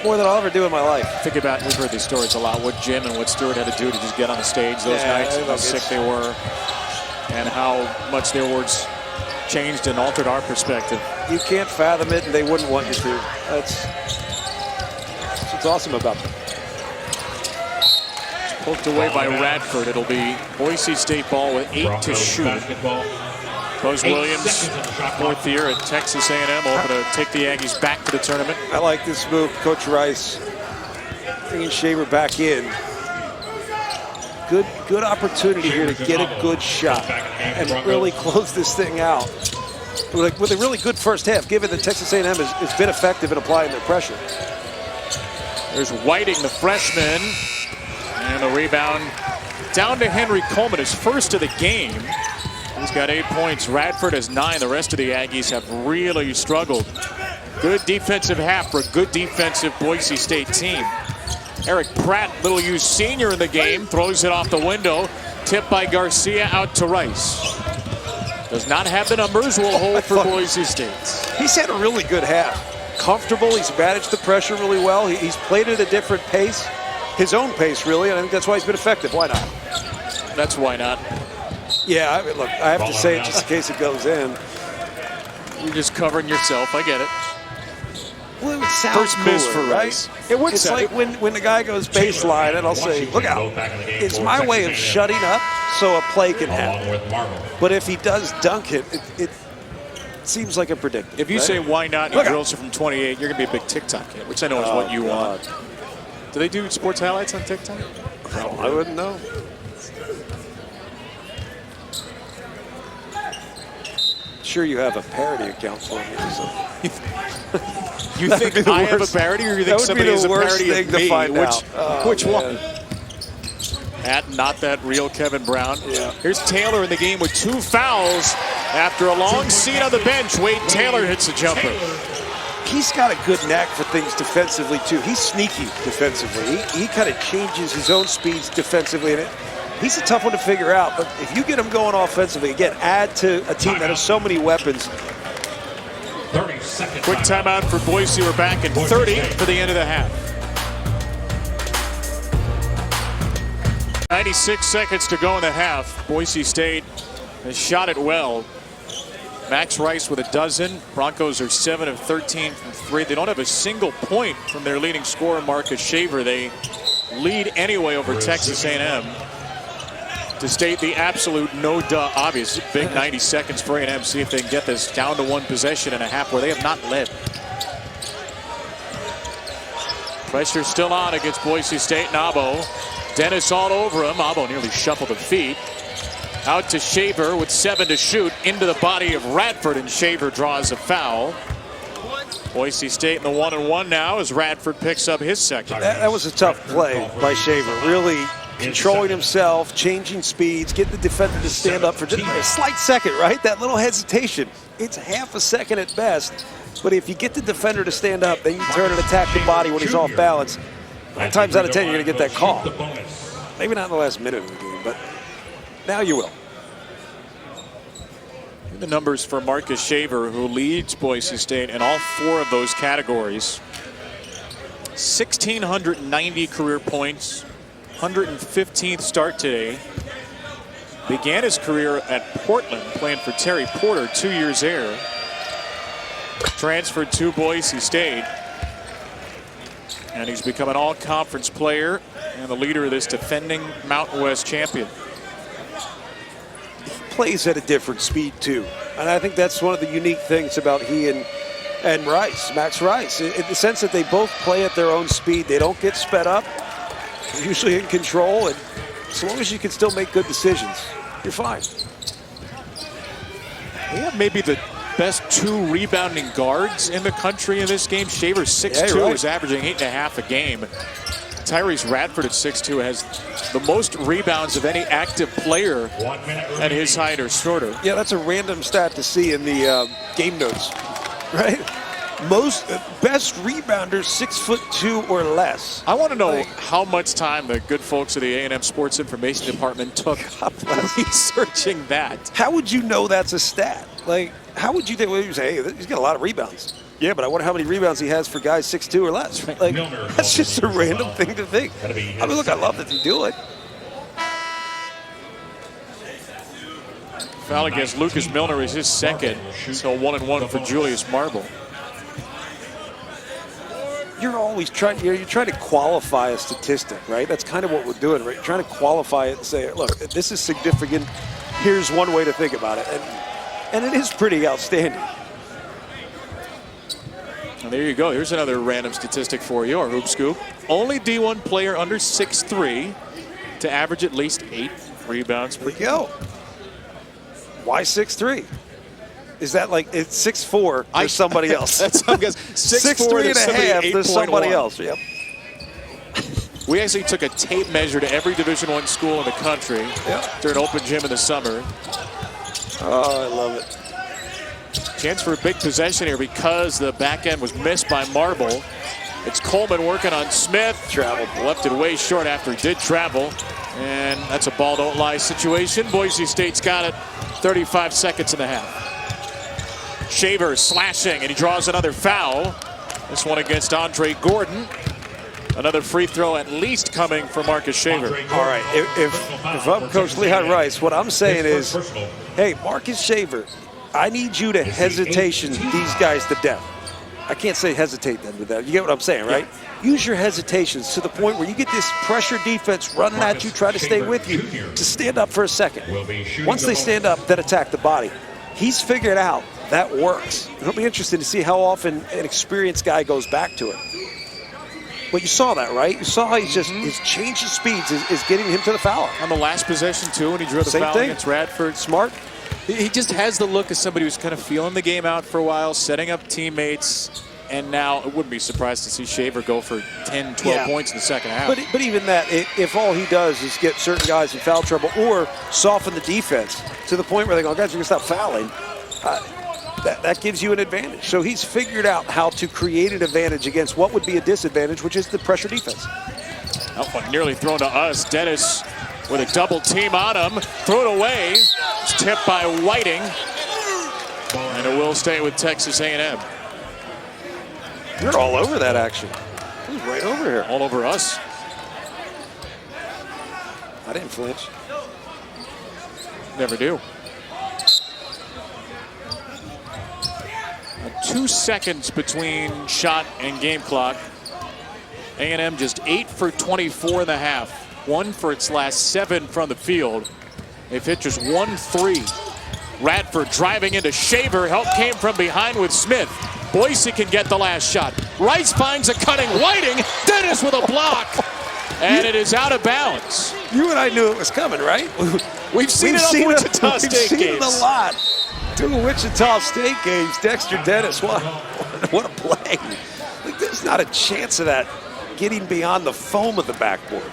More than I'll ever do in my life. Think about, we've heard these stories a lot, what Jim and what Stuart had to do to just get on the stage those nights, how sick they were, and how much their words changed and altered our perspective. You can't fathom it, and they wouldn't want you to. That's what's awesome about them. Poked away by Radford. It'll be Boise State ball with 8 to shoot. Buzz Williams, fourth year at Texas A&M, hoping to take the Aggies back to the tournament. I like this move, Coach Rice, bringing Shaver back in. Good opportunity here to get a good shot and really close this thing out. With a really good first half, given that Texas A&M has been effective in applying their pressure. There's Whiting, the freshman, and the rebound down to Henry Coleman, his first of the game. He's got 8 points. Radford has 9. The rest of the Aggies have really struggled. Good defensive half for a good defensive Boise State team. Eric Pratt, Little U senior in the game, throws it off the window. Tipped by Garcia out to Rice. Does not have the numbers, will hold for Boise State. He's had a really good half. Comfortable, he's managed the pressure really well. He's played at a different pace. His own pace, really, and I think that's why he's been effective. Why not? That's why not. Yeah, I mean, look, I have to say it just in case it goes in. You're just covering yourself. I get it. Well, it would sound first miss for Rice. It would. It's like when the guy goes baseline, and I'll say, "Look out!" It's my way of shutting up so a play can happen. But if he does dunk it, it seems like a predicament. If you say why not, and he drills it from 28, you're gonna be a big TikTok hit, which I know is what you want. Do they do sports highlights on TikTok? I wouldn't know. Sure, you have a parody account for me. So. You think I have a parody, or you think somebody has a parody of me? Which one? At not that real Kevin Brown. Yeah. Here's Taylor in the game with 2 fouls. After a long seat on the bench, Wade Taylor hits a jumper. he's got a good knack for things defensively, too. He's sneaky defensively. He kind of changes his own speeds defensively. And he's a tough one to figure out. But if you get him going offensively, again, add to a team that has so many weapons. 30 seconds. Quick timeout for Boise. We're back in 30 for the end of the half. 96 seconds to go in the half. Boise State has shot it well. Max Rice with a dozen. Broncos are 7 of 13 from 3. They don't have a single point from their leading scorer, Marcus Shaver. They lead anyway over Texas A&M. To state the absolute no-duh obvious, big 90 seconds for A&M. See if they can get this down to 1 possession and a half where they have not led. Pressure still on against Boise State. Abo. Dennis all over him. Abo nearly shuffled the feet. Out to Shaver with 7 to shoot into the body of Radford, and Shaver draws a foul. Boise State in the 1-1 now as Radford picks up his second. That was a tough play by Shaver. Really controlling himself, changing speeds, getting the defender to stand up for just a slight second, right? That little hesitation. It's half a second at best. But if you get the defender to stand up, then you turn and attack the body when he's off balance. 9 times out of 10, you're going to get that call. Maybe not in the last minute of the game, but now you will. The numbers for Marcus Shaver, who leads Boise State in all 4 of those categories. 1,690 career points, 115th start today. Began his career at Portland, playing for Terry Porter 2 years there. Transferred to Boise State. And he's become an all-conference player and the leader of this defending Mountain West champion. Plays at a different speed, too. And I think that's one of the unique things about he and Rice, Max Rice, in the sense that they both play at their own speed. They don't get sped up. They're usually in control, and as long as you can still make good decisions, you're fine. They have maybe the best 2 rebounding guards in the country in this game. Shaver 6'2", is averaging 8.5 a game. Tyrese Radford at 6'2" has the most rebounds of any active player at his height or shorter. Yeah, that's a random stat to see in the game notes, right? Most best rebounders 6'2" or less. I want to know how much time the good folks of the A&M Sports Information Department took researching that. How would you know that's a stat? Like, how would you think? Well, you say, hey, he's got a lot of rebounds. Yeah, but I wonder how many rebounds he has for guys 6'2" or less. Like, that's just a random thing to think. I mean, look, I love that you do it. Foul against Lucas Milner is his second. So 1-1 for Julius Marble. You're always trying. You're trying to qualify a statistic, right? That's kind of what we're doing, right? You're trying to qualify it and say, look, this is significant. Here's one way to think about it, and it is pretty outstanding. And there you go. Here's another random statistic for you, or Hoop Scoop. Only D1 player under 6'3" to average at least 8 rebounds per game. There you go. Why 6'3"? Is that like it's 6'4" there's somebody else? That's some guys. 6'3" and a half, there's somebody else. Yep. We actually took a tape measure to every Division I school in the country during open gym in the summer. Oh, I love it. Chance for a big possession here because the back end was missed by Marble. It's Coleman working on Smith. Traveled. Left it way short after he did travel. And that's a ball don't lie situation. Boise State's got it. 35 seconds in the half. Shaver slashing, and he draws another foul. This one against Andre Gordon. Another free throw at least coming for Marcus Shaver. All right, if I'm Coach Lehigh Rice, what I'm saying is, hey, Marcus Shaver, I need you to hesitation these guys to death. I can't say hesitate them to death. You get what I'm saying, right? Yeah. Use your hesitations to the point where you get this pressure defense running at you, try to stay with you, to stand up for a second. Once they stand up, then attack the body. He's figured out that works. It'll be interesting to see how often an experienced guy goes back to it. But you saw that, right? You saw how he's just his change of speeds is getting him to the foul. On the last possession, too, when he drew the foul against Radford. Smart. He just has the look of somebody who's kind of feeling the game out for a while, setting up teammates, and now I wouldn't be surprised to see Shaver go for 10, 12 points in the second half. But even that, if all he does is get certain guys in foul trouble or soften the defense to the point where they go, guys, you're going to stop fouling, that gives you an advantage. So he's figured out how to create an advantage against what would be a disadvantage, which is the pressure defense. That one nearly thrown to us. Dennis with a double team on him. Throw it away. It's tipped by Whiting. And it will stay with Texas A&M. You're all over that action. It was right over here. All over us. I didn't flinch. Never do. 2 seconds between shot and game clock. A&M just 8 for 24 in the half. 1 for its last 7 from the field. They've hit just 1 3. Radford driving into Shaver. Help came from behind with Smith. Boise can get the last shot. Rice finds a cutting Whiting. Dennis with a block. And it is out of bounds. You and I knew it was coming, right? We've seen it on Wichita State games. We've seen it a lot. 2 Wichita State games. Dexter Dennis, what a play. Like, there's not a chance of that getting beyond the foam of the backboard.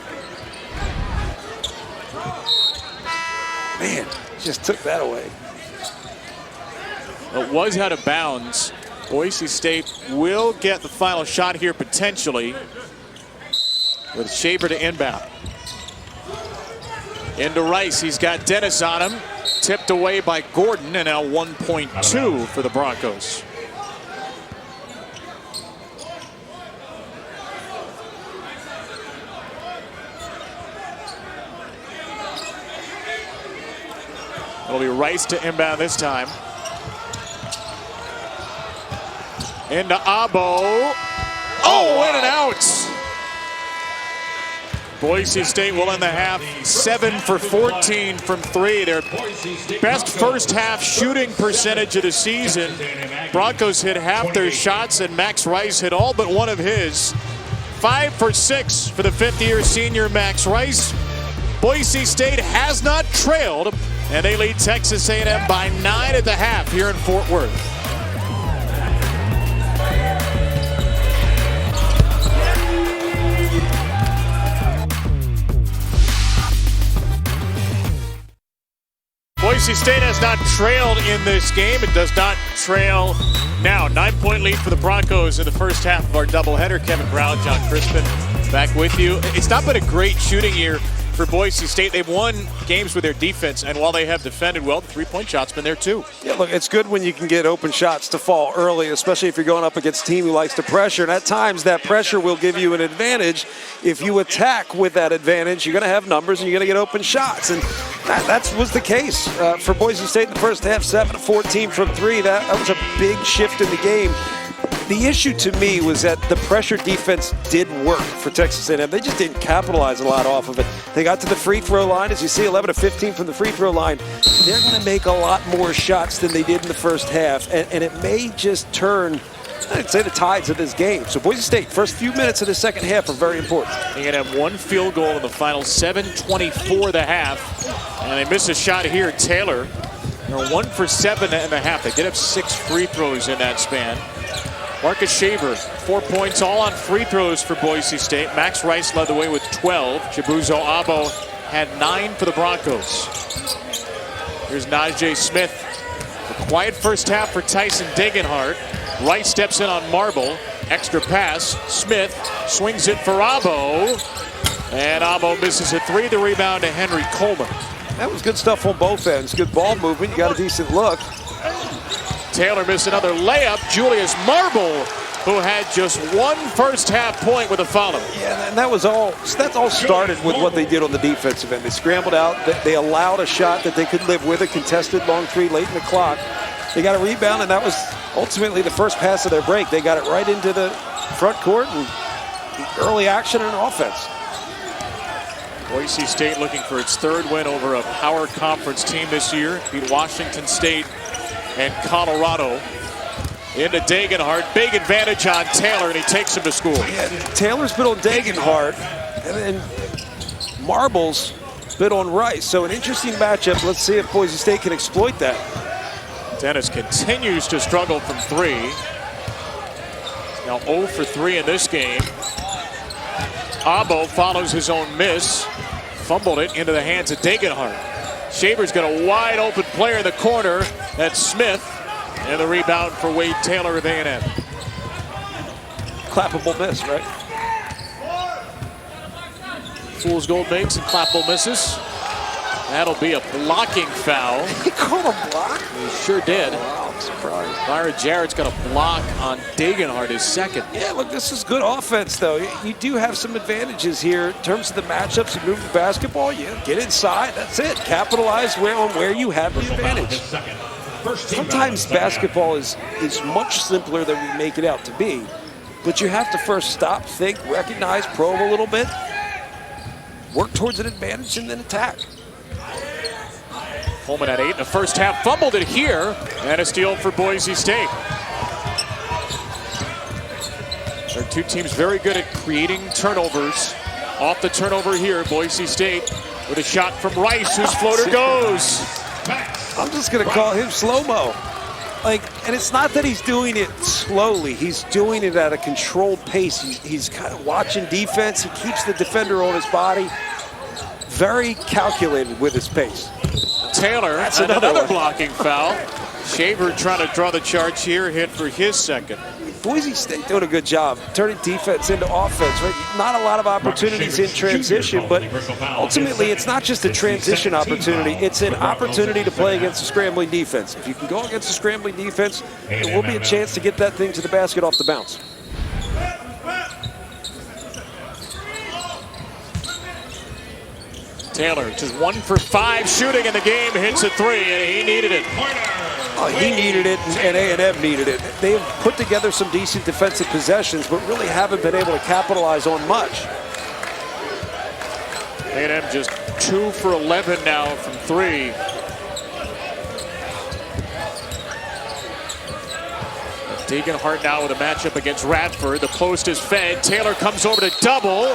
Man, just took that away. It was out of bounds. Boise State will get the final shot here potentially with Shaver to inbound. Into Rice. He's got Dennis on him. Tipped away by Gordon, and now 1.2 for the Broncos. It'll be Rice to inbound this time. Into Abo. Oh, in and out. Boise State will end the half 7 for 14 from 3. Their best first half shooting percentage of the season. Broncos hit half their shots, and Max Rice hit all but one of his. 5 for 6 for the fifth-year senior Max Rice. Boise State has not trailed, and they lead Texas A&M by 9 at the half here in Fort Worth. Boise State has not trailed in this game. It does not trail now. 9-point lead for the Broncos in the first half of our doubleheader. Kevin Brown, John Crispin back with you. It's not been a great shooting year for Boise State. They've won games with their defense, and while they have defended well, the three-point shot's been there too. Yeah, look, it's good when you can get open shots to fall early, especially if you're going up against a team who likes to pressure. And at times, that pressure will give you an advantage. If you attack with that advantage, you're going to have numbers and you're going to get open shots. And that was the case for Boise State in the first half, 7 of 14 from 3. That was a big shift in the game. The issue to me was that the pressure defense did work for Texas A&M. They just didn't capitalize a lot off of it. They got to the free throw line. As you see, 11 of 15 from the free throw line. They're going to make a lot more shots than they did in the first half, and it may just turn, I'd say, the tides of this game. So Boise State, first few minutes of the second half are very important. They're going to have 1 field goal in the final 7:24 the half, and they miss a shot here. Taylor, they're 1 for 7 in the half. They did have 6 free throws in that span. Marcus Shaver, 4 points, all on free throws for Boise State. Max Rice led the way with 12. Chibuzo Abo had 9 for the Broncos. Here's Najee Smith. A quiet first half for Tyson Degenhart. Rice steps in on Marble. Extra pass. Smith swings it for Abo. And Abo misses a 3. The rebound to Henry Coleman. That was good stuff on both ends. Good ball movement. You got a decent look. Taylor missed another layup. Julius Marble, who had just 1 first half point with a foul. Yeah, and that all started with what they did on the defensive end. They scrambled out. They allowed a shot that they could live with, a contested long 3 late in the clock. They got a rebound, and that was ultimately the first pass of their break. They got it right into the front court and early action and offense. Boise State looking for its 3rd win over a power conference team this year. Beat Washington State and Colorado. Into Degenhart. Big advantage on Taylor, and he takes him to school. Yeah, Taylor's been on Degenhart, and then Marble's been on Rice. So an interesting matchup. Let's see if Boise State can exploit that. Dennis continues to struggle from 3. Now 0 for 3 in this game. Abo follows his own miss. Fumbled it into the hands of Degenhart. Shaver's got a wide open player in the corner. That's Smith. And the rebound for Wade Taylor of A&M. Clappable miss, right? Fool's gold makes and clappable misses. That'll be a blocking foul. He called a block? He sure did. Wow, I'm surprised. Byron Jarrett's got a block on Degenhardt, his second. Yeah, look, this is good offense, though. You do have some advantages here in terms of the matchups. You move the basketball, you get inside, that's it. Capitalize on where you have the advantage. Sometimes basketball is much simpler than we make it out to be, but you have to first stop, think, recognize, probe a little bit, work towards an advantage, and then attack. Coleman at 8 in the first half, fumbled it here, and a steal for Boise State. There are two teams very good at creating turnovers. Off the turnover here, Boise State with a shot from Rice, whose floater goes. I'm just going to call him slow-mo. And it's not that he's doing it slowly. He's doing it at a controlled pace. He's kind of watching defense. He keeps the defender on his body. Very calculated with his pace. Taylor, that's another blocking foul. Shaver trying to draw the charge here, hit for his second. Boise State doing a good job turning defense into offense, right? Not a lot of opportunities in transition, but ultimately it's not just a transition opportunity, it's an opportunity to play against a scrambling defense. If you can go against a scrambling defense, there will be a chance to get that thing to the basket off the bounce. Taylor just 1 for 5 shooting in the game, hits a 3, and he needed it. Oh, he needed it, and A&M needed it. They've put together some decent defensive possessions, but really haven't been able to capitalize on much. A&M just 2 for 11 now from 3. Degenhardt now with a matchup against Radford. The post is fed. Taylor comes over to double,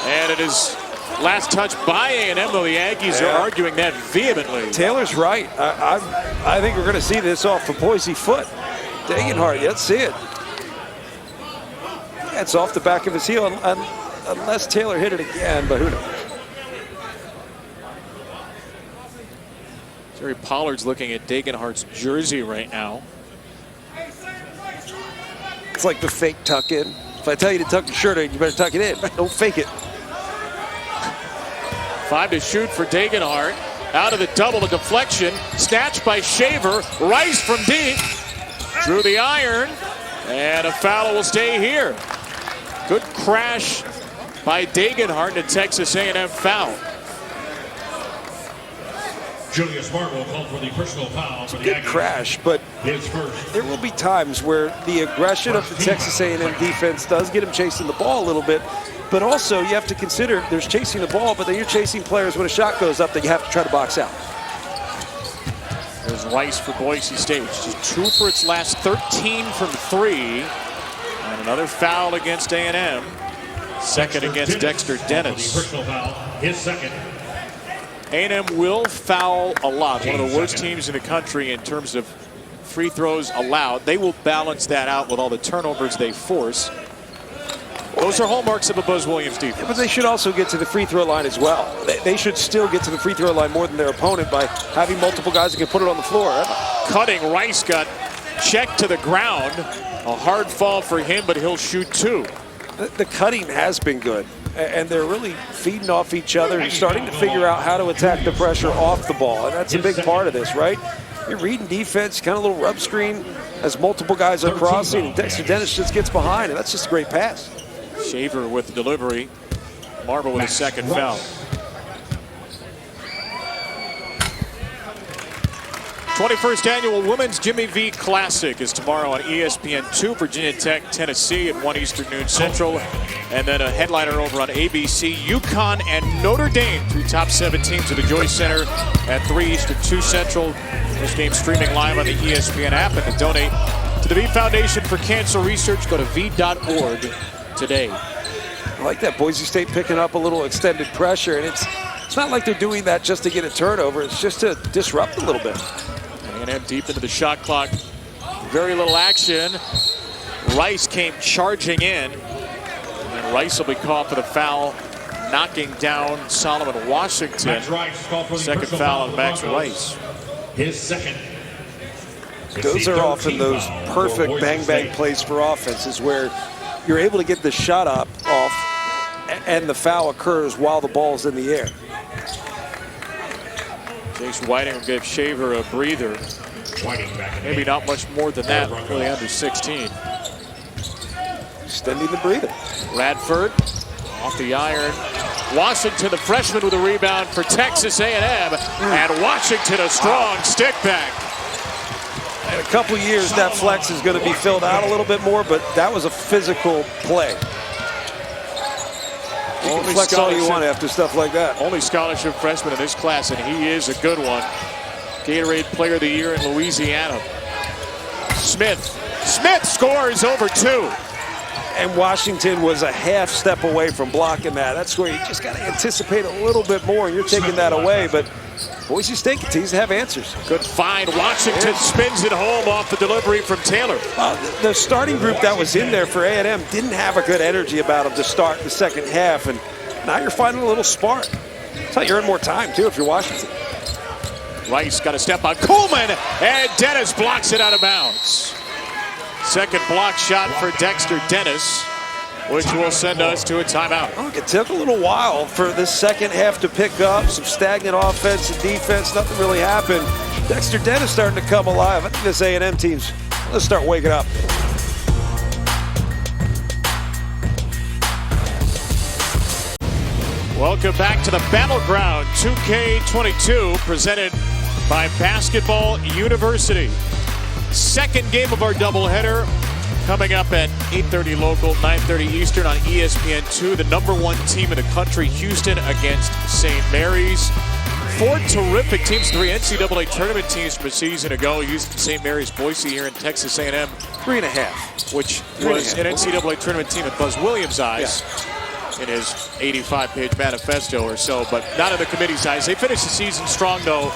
and it is last touch by A&M, though the Aggies are arguing that vehemently. Taylor's right. I think we're going to see this off the Boise foot. Degenhardt, let's see it. Yeah, it's off the back of his heel, unless Taylor hit it again, but who knows? Jerry Pollard's looking at Degenhardt's jersey right now. It's like the fake tuck in. If I tell you to tuck your shirt in, you better tuck it in. Don't fake it. 5 to shoot for Degenhardt. Out of the double, a deflection. Snatched by Shaver. Rice from deep. Drew the iron. And a foul will stay here. Good crash by Degenhardt and a Texas A&M foul. Julius Marble called for the personal foul for the Good Aggies. Crash, but His first. there will be times where the aggression of the Texas A&M defense does get him chasing the ball a little bit. But also, you have to consider there's chasing the ball, but then you're chasing players when a shot goes up that you have to try to box out. There's Rice for Boise State. Just 2 for its last 13 from 3. And another foul against A&M. Second against Dexter Dennis. Personal foul, his second. A&M will foul a lot. One of the worst teams in the country in terms of free throws allowed. They will balance that out with all the turnovers they force. Those are hallmarks of a Buzz Williams defense. Yeah, but they should also get to the free throw line as well. They should still get to the free throw line more than their opponent by having multiple guys that can put it on the floor. Cutting, Rice got checked to the ground. A hard fall for him, but he'll shoot 2. The cutting has been good, and they're really feeding off each other and starting to figure out how to attack the pressure off the ball, and that's a big part of this, right? You're reading defense, kind of a little rub screen as multiple guys are crossing, and Dexter Dennis just gets behind, and that's just a great pass. Shaver with the delivery. Marble with a second foul. 21st Annual Women's Jimmy V Classic is tomorrow on ESPN2. Virginia Tech, Tennessee at 1 Eastern, noon Central. And then a headliner over on ABC. UConn and Notre Dame, 3 top 7 teams at the Joyce Center at 3 Eastern, 2 Central. This game streaming live on the ESPN app. And to donate to the V Foundation for Cancer Research, go to v.org today. I like that. Boise State picking up a little extended pressure, and it's not like they're doing that just to get a turnover. It's just to disrupt a little bit. A&M deep into the shot clock. Very little action. Rice came charging in. And Rice will be caught for the foul, knocking down Solomon Washington. Max Rice called for the Second personal foul for on Max Broncos. Rice. His second. Those are often those perfect bang-bang plays for offenses where you're able to get the shot off and the foul occurs while the ball's in the air. Jace Whiting will give Shaver a breather. Maybe not much more than that for the under 16. Extending the breather. Radford off the iron. Washington, the freshman, with a rebound for Texas A&M. And Washington, a strong stick back. In a couple years, that flex is going to be filled out a little bit more, but that was a physical play. You can flex all you want after stuff like that. Only scholarship freshman in this class, and he is a good one. Gatorade Player of the Year in Louisiana. Smith scores over 2. And Washington was a half step away from blocking that. That's where you just got to anticipate a little bit more, and you're taking that away. But Boise State continues to have answers. Good find. Washington spins it home off the delivery from Taylor. The starting group that was in there for A&M didn't have a good energy about them to start the second half, and now you're finding a little spark. That's how you earn more time, too, if you're Washington. Rice got a step on Coleman, and Dennis blocks it out of bounds. Second block shot for Dexter Dennis, which will send us to a timeout. Look, it took a little while for this second half to pick up. Some stagnant offense and defense. Nothing really happened. Dexter Dennis starting to come alive. I think this A&M team's, let's start waking up. Welcome back to the Battleground 2K22, presented by Basketball University. Second game of our doubleheader coming up at 8:30 local, 9:30 Eastern on ESPN2. The #1 team in the country, Houston, against St. Mary's. 4 terrific teams, 3 NCAA tournament teams from a season ago. Houston, St. Mary's, Boise here in Texas A&M. 3.5. Which was an NCAA tournament team in Buzz Williams' eyes. In his 85-page manifesto or so, but not in the committee's eyes. They finished the season strong, though.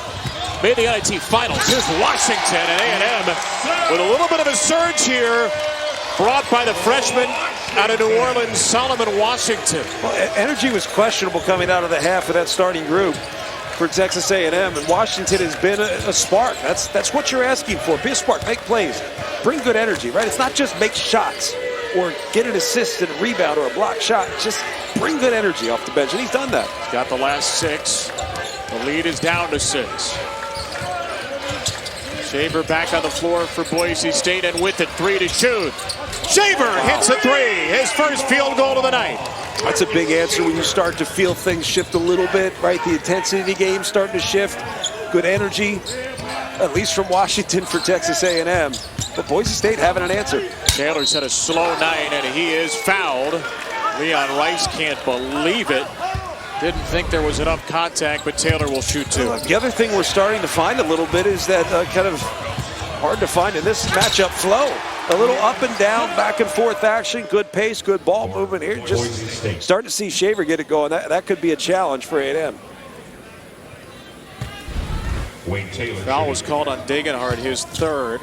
Made the NIT Finals. Here's Washington and A&M with a little bit of a surge here, brought by the freshman out of New Orleans, Solomon Washington. Well, energy was questionable coming out of the half of that starting group for Texas A&M, and Washington has been a spark. That's what you're asking for. Be a spark, make plays, bring good energy, right? It's not just make shots or get an assist and a rebound or a block shot. Just bring good energy off the bench, and he's done that. He's got the last 6. The lead is down to 6. Shaver back on the floor for Boise State, and with it, 3 to shoot. Shaver hits a 3, his first field goal of the night. That's a big answer when you start to feel things shift a little bit, right? The intensity of the game starting to shift. Good energy, at least from Washington for Texas A&M. But Boise State having an answer. Taylor's had a slow night, and he is fouled. Leon Rice can't believe it. Didn't think there was enough contact, but Taylor will shoot 2. The other thing we're starting to find a little bit is that kind of hard to find in this matchup flow. A little up and down, back and forth action, good pace, good ball movement here. Just starting to see Shaver get it going. That could be a challenge for A&M. Foul was called on Degenhardt, his 3rd.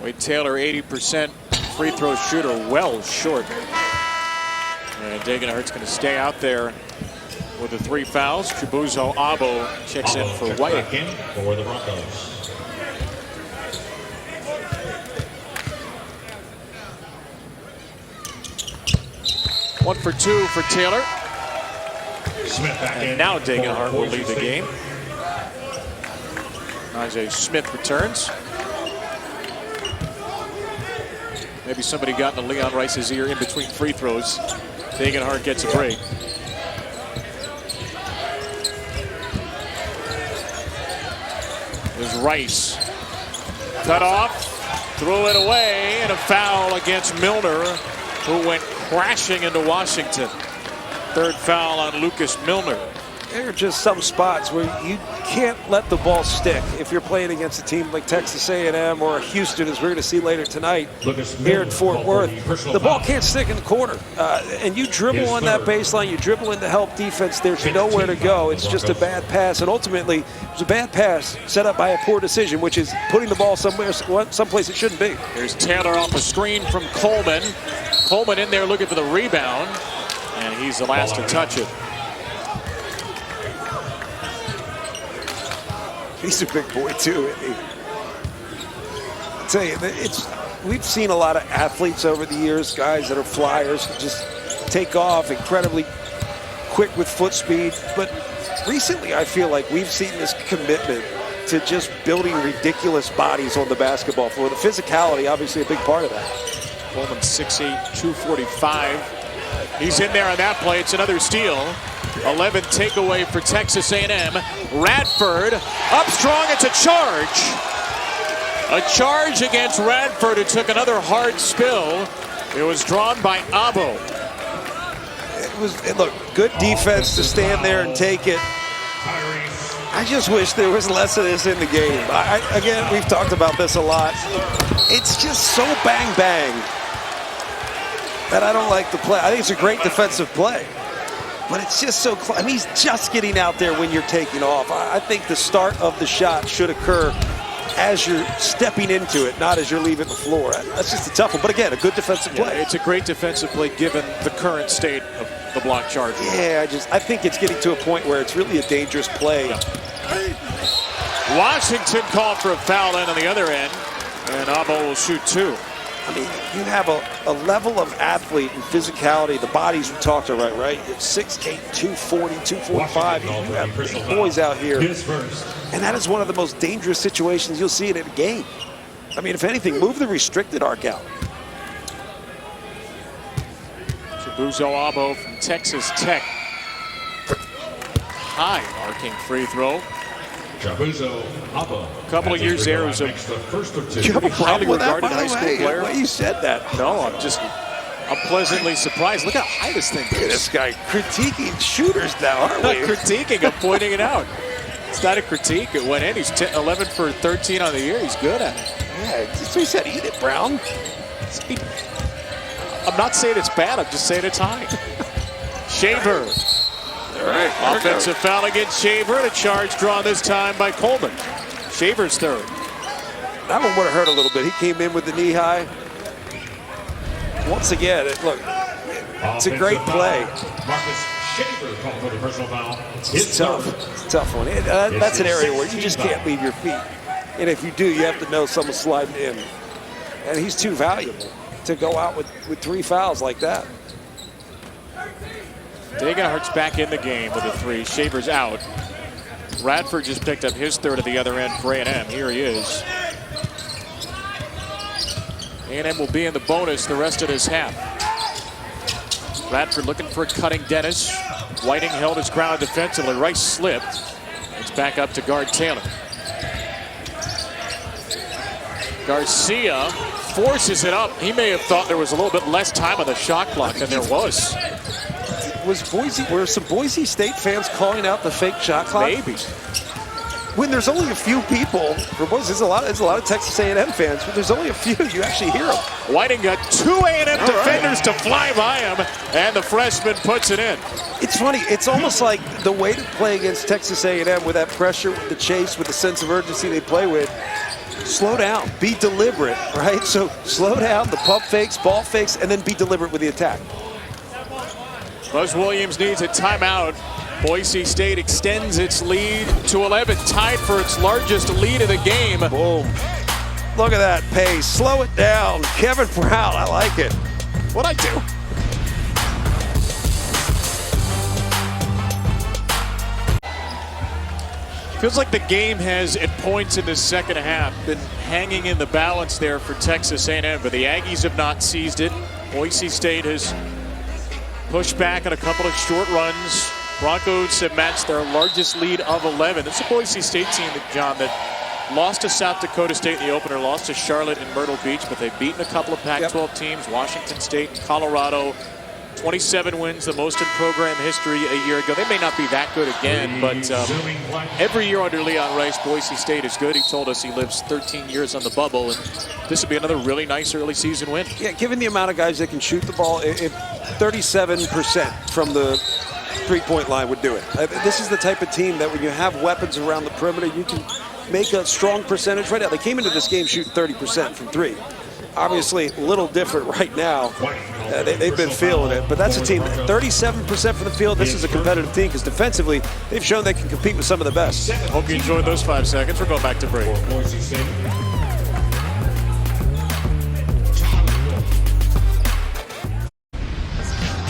Wade Taylor, 80% free throw shooter, well short. And Degenhardt's going to stay out there with the 3 fouls. Chibuzo Abo checks in for White. For the Broncos. One for 2 for Taylor. Smith back in. And now Degenhardt will lead the game. Najee Smith returns. Maybe somebody got in Leon Rice's ear in between free throws. Degenhardt gets a break. There's Rice. Cut off, threw it away, and a foul against Milner, who went crashing into Washington. 3rd foul on Lucas Milner. There are just some spots where you can't let the ball stick if you're playing against a team like Texas A&M or Houston, as we're going to see later tonight here in Fort Worth. The ball can't stick in the corner. And you dribble on that baseline, you dribble into help defense, there's nowhere to go. It's just a bad pass. And ultimately, it's a bad pass set up by a poor decision, which is putting the ball someplace it shouldn't be. Here's Taylor off the screen from Coleman. Coleman in there looking for the rebound, and he's the last to touch it. He's a big boy, too, isn't he? tell you, we've seen a lot of athletes over the years, guys that are flyers who just take off incredibly quick with foot speed. But recently, I feel like we've seen this commitment to just building ridiculous bodies on the basketball floor. The physicality, obviously, a big part of that. Coleman 6'8", 245. He's in there on that play. It's another steal. 11 takeaway for Texas A&M. Radford up strong. It's a charge. A charge against Radford, who took another hard spill. It was drawn by Abo. Look, good defense to stand there and take it. I just wish there was less of this in the game. Again, we've talked about this a lot. It's just so bang bang that I don't like the play. I think it's a great defensive play, but it's just so close. I mean, he's just getting out there when you're taking off. I think the start of the shot should occur as you're stepping into it, not as you're leaving the floor. That's just a tough one, but again, a good defensive play. Yeah, it's a great defensive play given the current state of the block charge. Yeah, I think it's getting to a point where it's really a dangerous play. Yeah. Washington called for a foul in on the other end, and Abo will shoot 2. I mean, you have a level of athlete and physicality, the bodies we talked about, right? It's 6'8", 240, 245. You have big boys out here. And that is one of the most dangerous situations you'll see in a game. I mean, if anything, move the restricted arc out. Chibuzo Abo from Texas Tech. High arcing free throw. Chibuzo Abo. A couple of years there was a highly regarded high school player. The way you said that. No, I'm pleasantly surprised. Look how high this thing Look at this guy critiquing shooters now, aren't Not we? critiquing, I'm pointing it out. It's not a critique. It went in. He's 11 for 13 on the year. He's good at it. Yeah, that's what he said. Eat it, Brown. I'm not saying it's bad. I'm just saying it's high. Shaver. All right. Offensive foul against Shaver. And a charge drawn this time by Coleman. Shaver's third. That one would have hurt a little bit. He came in with the knee high. Once again, look, it's a great play. Marcus Shaver called for the personal foul. It's tough. It's a tough one. That's an area where you just can't leave your feet. And if you do, you have to know someone's sliding in. And he's too valuable to go out with 3 fouls like that. Degenhardt's back in the game with a 3. Shaver's out. Radford just picked up his third at the other end for A&M. Here he is. A&M will be in the bonus the rest of this half. Radford looking for a cutting Dennis. Whiting held his ground defensively. Rice slipped. It's back up to guard Taylor. Garcia forces it up. He may have thought there was a little bit less time on the shot clock than there was. Were some Boise State fans calling out the fake shot clock? Maybe. When there's only a few people, for Boise, there's a lot of Texas A&M fans, but there's only a few. You actually hear them. Whiting got 2 A&M defenders to fly by him, and the freshman puts it in. It's funny. It's almost like the way to play against Texas A&M with that pressure, with the chase, with the sense of urgency they play with. Slow down. Be deliberate, right? So slow down, the pump fakes, ball fakes, and then be deliberate with the attack. Buzz Williams needs a timeout. Boise State extends its lead to 11, tied for its largest lead of the game. Boom. Look at that pace. Slow it down. Kevin Brown, I like it. What'd I do? Feels like the game has, at points in the second half, been hanging in the balance there for Texas A&M, but the Aggies have not seized it. Boise State has pushed back on a couple of short runs. Broncos have matched their largest lead of 11. It's a Boise State team, John, that lost to South Dakota State in the opener, lost to Charlotte and Myrtle Beach, but they've beaten a couple of Pac-12 teams, Washington State and Colorado. 27 wins, the most in program history a year ago. They may not be that good again, but every year under Leon Rice, Boise State is good. He told us he lives 13 years on the bubble, and this would be another really nice early season win. Yeah, given the amount of guys that can shoot the ball, 37% from the three-point line would do it. This is the type of team that when you have weapons around the perimeter, you can make a strong percentage right now. They came into this game shooting 30% from 3. Obviously, a little different right now. They've been feeling it, but that's a team, 37% from the field. This is a competitive team because defensively, they've shown they can compete with some of the best. Hope you enjoyed those 5 seconds. We're going back to break.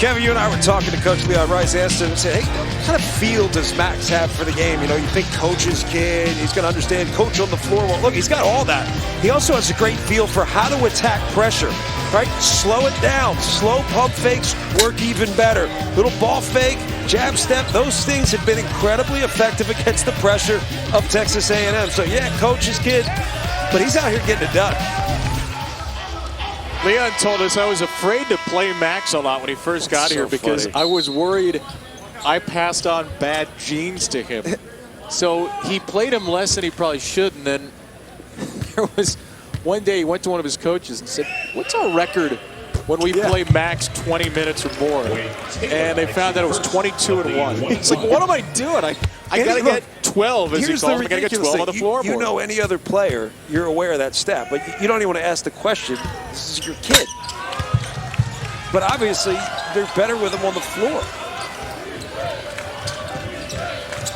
Kevin, you and I were talking to Coach Leon Rice. Asked him, said, hey, what kind of feel does Max have for the game? You know, you think coach's kid, he's going to understand coach on the floor. Well, look, he's got all that. He also has a great feel for how to attack pressure, right? Slow it down. Slow pump fakes work even better. Little ball fake, jab step, those things have been incredibly effective against the pressure of Texas A&M. So, yeah, coach's kid, but he's out here getting it done. Leon told us, I was afraid to play Max a lot when he first got here because I was worried I passed on bad genes to him. So he played him less than he probably should. And then there was one day he went to one of his coaches and said, what's our record when we play Max 20 minutes or more? And they found that it was 22-1. It's like, what am I doing? I got to get 12, as he calls it. I got to get 12 on the floor. You know any other player, you're aware of that stat, but you don't even want to ask the question. This is your kid. But obviously, they're better with him on the floor.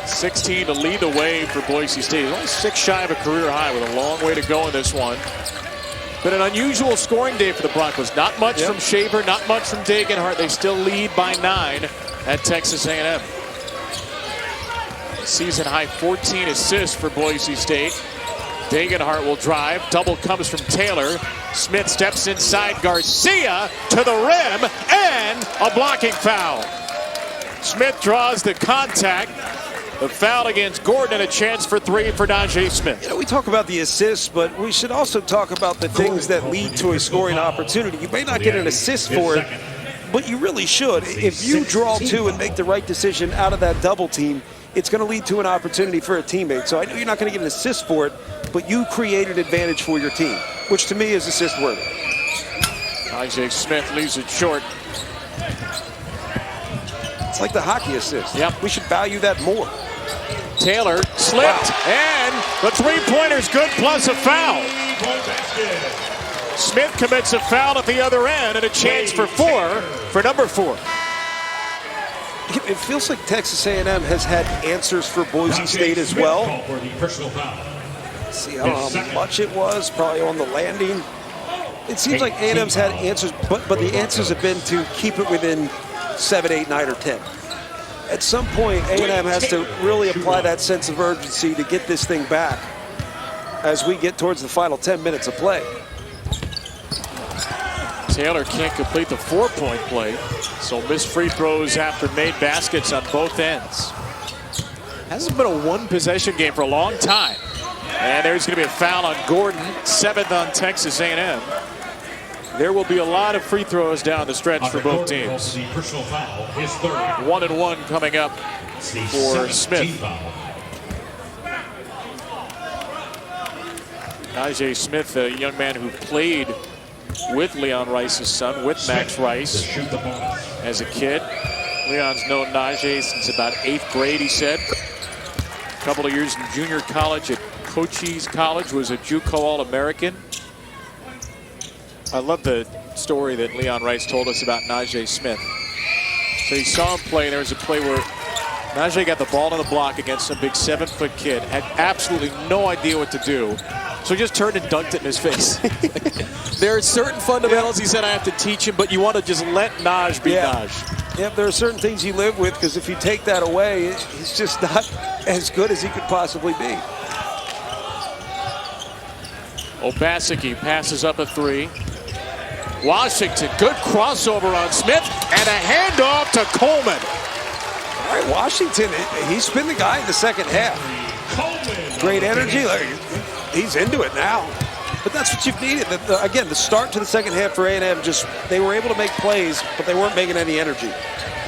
16 to lead the way for Boise State. He's only 6 shy of a career high with a long way to go in this one. But an unusual scoring day for the Broncos. Not much from Shaver, not much from Degenhart. They still lead by 9 at Texas A&M. Season high 14 assists for Boise State. Degenhart will drive. Double comes from Taylor. Smith steps inside Garcia to the rim and a blocking foul. Smith draws the contact. The foul against Gordon and a chance for 3 for Najee Smith. You know, we talk about the assists, but we should also talk about the things that lead to a scoring opportunity. You may not get an assist for it, but you really should. If you draw 2 and make the right decision out of that double team, it's going to lead to an opportunity for a teammate. So I know you're not going to get an assist for it, but you created advantage for your team, which to me is assist worthy. Najee Smith leaves it short. It's like the hockey assist. Yep. We should value that more. Taylor slipped, and the three-pointer's good plus a foul. Smith commits a foul at the other end and a chance for 4 for number 4. It feels like Texas A&M has had answers for Boise State as well. See how much it was, probably on the landing. It seems like A&M's had answers, but the answers have been to keep it within 7, 8, 9, or 10. At some point, A&M has to really apply that sense of urgency to get this thing back as we get towards the final 10 minutes of play. Taylor can't complete the 4-point play, so missed free throws after made baskets on both ends. Hasn't been a one-possession game for a long time. And there's going to be a foul on Gordon, 7th on Texas A&M. There will be a lot of free throws down the stretch for both teams. 1-1 coming up for Smith. Najee Smith, a young man who played with Leon Rice's son, with Max Rice as a kid. Leon's known Najee since about 8th grade, he said. A couple of years in junior college at Cochise College, was a JUCO All-American. I love the story that Leon Rice told us about Najee Smith. So he saw him play. There was a play where Najee got the ball on the block against some big 7-foot kid, had absolutely no idea what to do. So he just turned and dunked it in his face. There are certain fundamentals he said I have to teach him, but you want to just let Naj be Naj. Yep, there are certain things you live with, because if you take that away, he's just not as good as he could possibly be. Obaseki passes up a 3. Washington, good crossover on Smith, and a handoff to Coleman. All right, Washington, he's been the guy in the second half. Great energy. He's into it now. But that's what you've needed. Again, the start to the second half for A&M, they were able to make plays, but they weren't making any energy.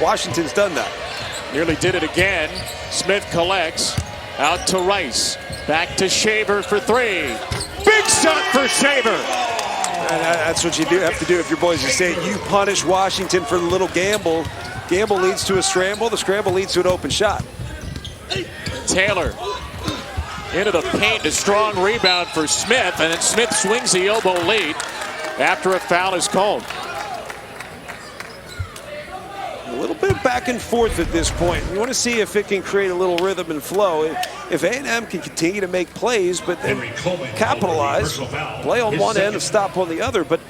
Washington's done that. Nearly did it again. Smith collects. Out to Rice. Back to Shaver for 3. Big shot for Shaver. And that's what you have to do if you're Boise State. You punish Washington for the little gamble. Gamble leads to a scramble. The scramble leads to an open shot. Taylor into the paint. A strong rebound for Smith. And then Smith swings the elbow late after a foul is called. A little bit of back and forth at this point. You want to see if it can create a little rhythm and flow. If A&M can continue to make plays, but then capitalize, play on one end and stop on the other. But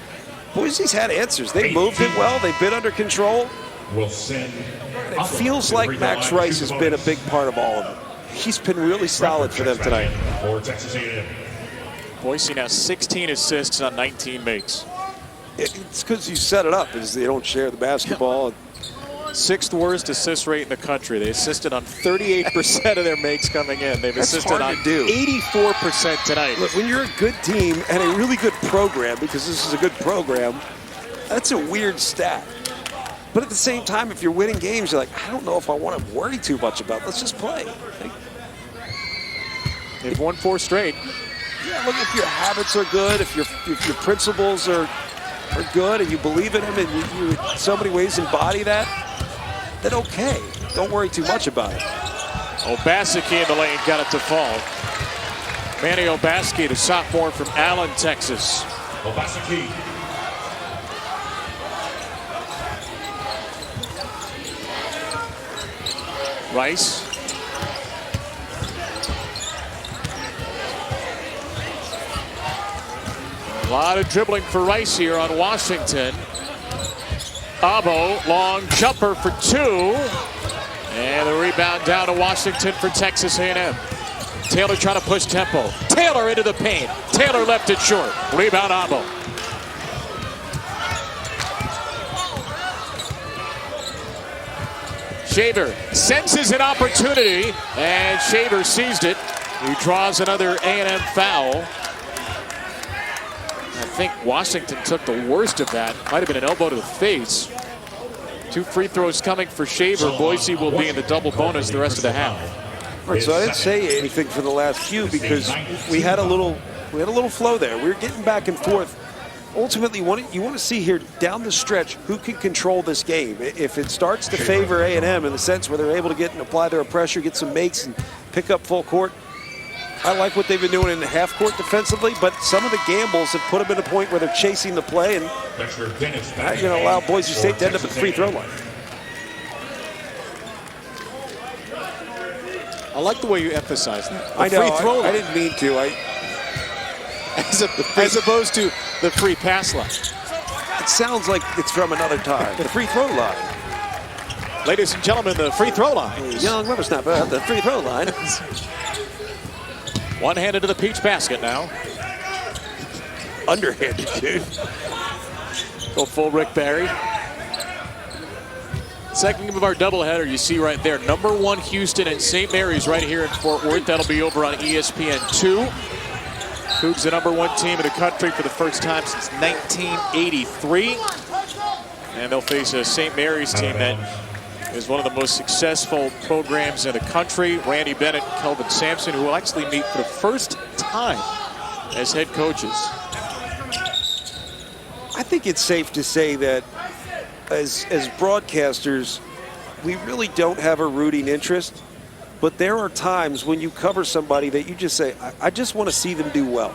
Boise's had answers. They moved it well. They've been under control. will send. It feels like Max Rice has been a big part of all of it. He's been really solid for them tonight. For Texas A&M. Boise now 16 assists on 19 makes. It's because you set it up, is they don't share the basketball. Sixth worst assist rate in the country. They assisted on 38% of their makes coming in. They've That's assisted hard on to do. 84% tonight. Look, when you're a good team and a really good program, because this is a good program, that's a weird stat. But at the same time, if you're winning games, you're like, I don't know if I want to worry too much about it. Let's just play. They've won 4 straight. Yeah, look, if your habits are good, if your principles are good and you believe in them and you in so many ways embody that, then okay. Don't worry too much about it. Obaseki in the lane got it to fall. Manny Obaseki, the sophomore from Allen, Texas. Obaseki. Rice. A lot of dribbling for Rice here on Washington. Abo, long jumper for 2. And the rebound down to Washington for Texas A&M. Taylor trying to push tempo. Taylor into the paint. Taylor left it short. Rebound Abo. Shaver senses an opportunity, and Shaver seized it. He draws another A&M foul. I think Washington took the worst of that. Might have been an elbow to the face. 2 free throws coming for Shaver. Boise will be in the double bonus the rest of the half. All right, so I didn't say anything for the last few because we had a little flow there. We were getting back and forth. Ultimately, you want to see here down the stretch who can control this game. If it starts to favor A&M in the sense where they're able to get and apply their pressure, get some makes, and pick up full court, I like what they've been doing in the half court defensively, but some of the gambles have put them at a point where they're chasing the play and allow Boise State to end up at the free throw line. I like the way you emphasize that. I know. Free throw line. I didn't mean to. As opposed to the free pass line. It sounds like it's from another time. The free throw line. Ladies and gentlemen, the free throw line. Young whippersnapper at the free throw line. One-handed to the peach basket now. Underhanded, dude. Go full Rick Barry. Second game of our doubleheader, you see right there. Number 1 Houston and St. Mary's right here in Fort Worth. That'll be over on ESPN2. Cougs, the number 1 team in the country for the first time since 1983. And they'll face a St. Mary's team that is one of the most successful programs in the country. Randy Bennett and Kelvin Sampson, who will actually meet for the first time as head coaches. I think it's safe to say that as broadcasters, we really don't have a rooting interest. But there are times when you cover somebody that you just say, I just want to see them do well.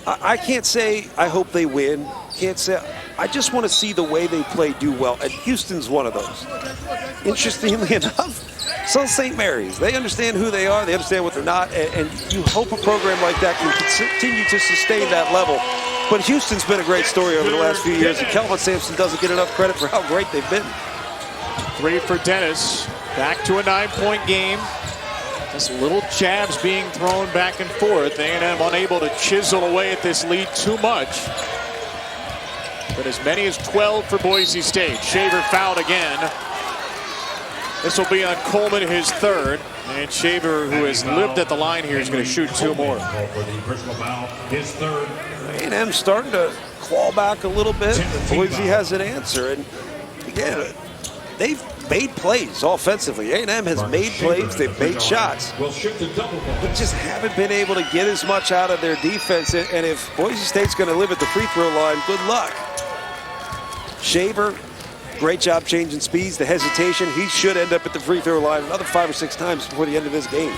I can't say, I hope they win. Can't say, I just want to see the way they play do well. And Houston's one of those. Interestingly enough, so St. Mary's. They understand who they are. They understand what they're not. And you hope a program like that can continue to sustain that level. But Houston's been a great story over the last few years. And Kelvin Sampson doesn't get enough credit for how great they've been. 3 for Dennis. Back to a 9-point game. Just little jabs being thrown back and forth. A&M unable to chisel away at this lead too much. But as many as 12 for Boise State. Shaver fouled again. This will be on Coleman, his 3rd. And Shaver, who has lived at the line here, is going to shoot 2 more. His 3rd. A&M starting to claw back a little bit. Boise has an answer. And again, they've made plays offensively. A&M has made plays. They've made shots. But just haven't been able to get as much out of their defense. And if Boise State's going to live at the free throw line, good luck. Shaver, great job changing speeds. The hesitation, he should end up at the free throw line another 5 or 6 times before the end of this game.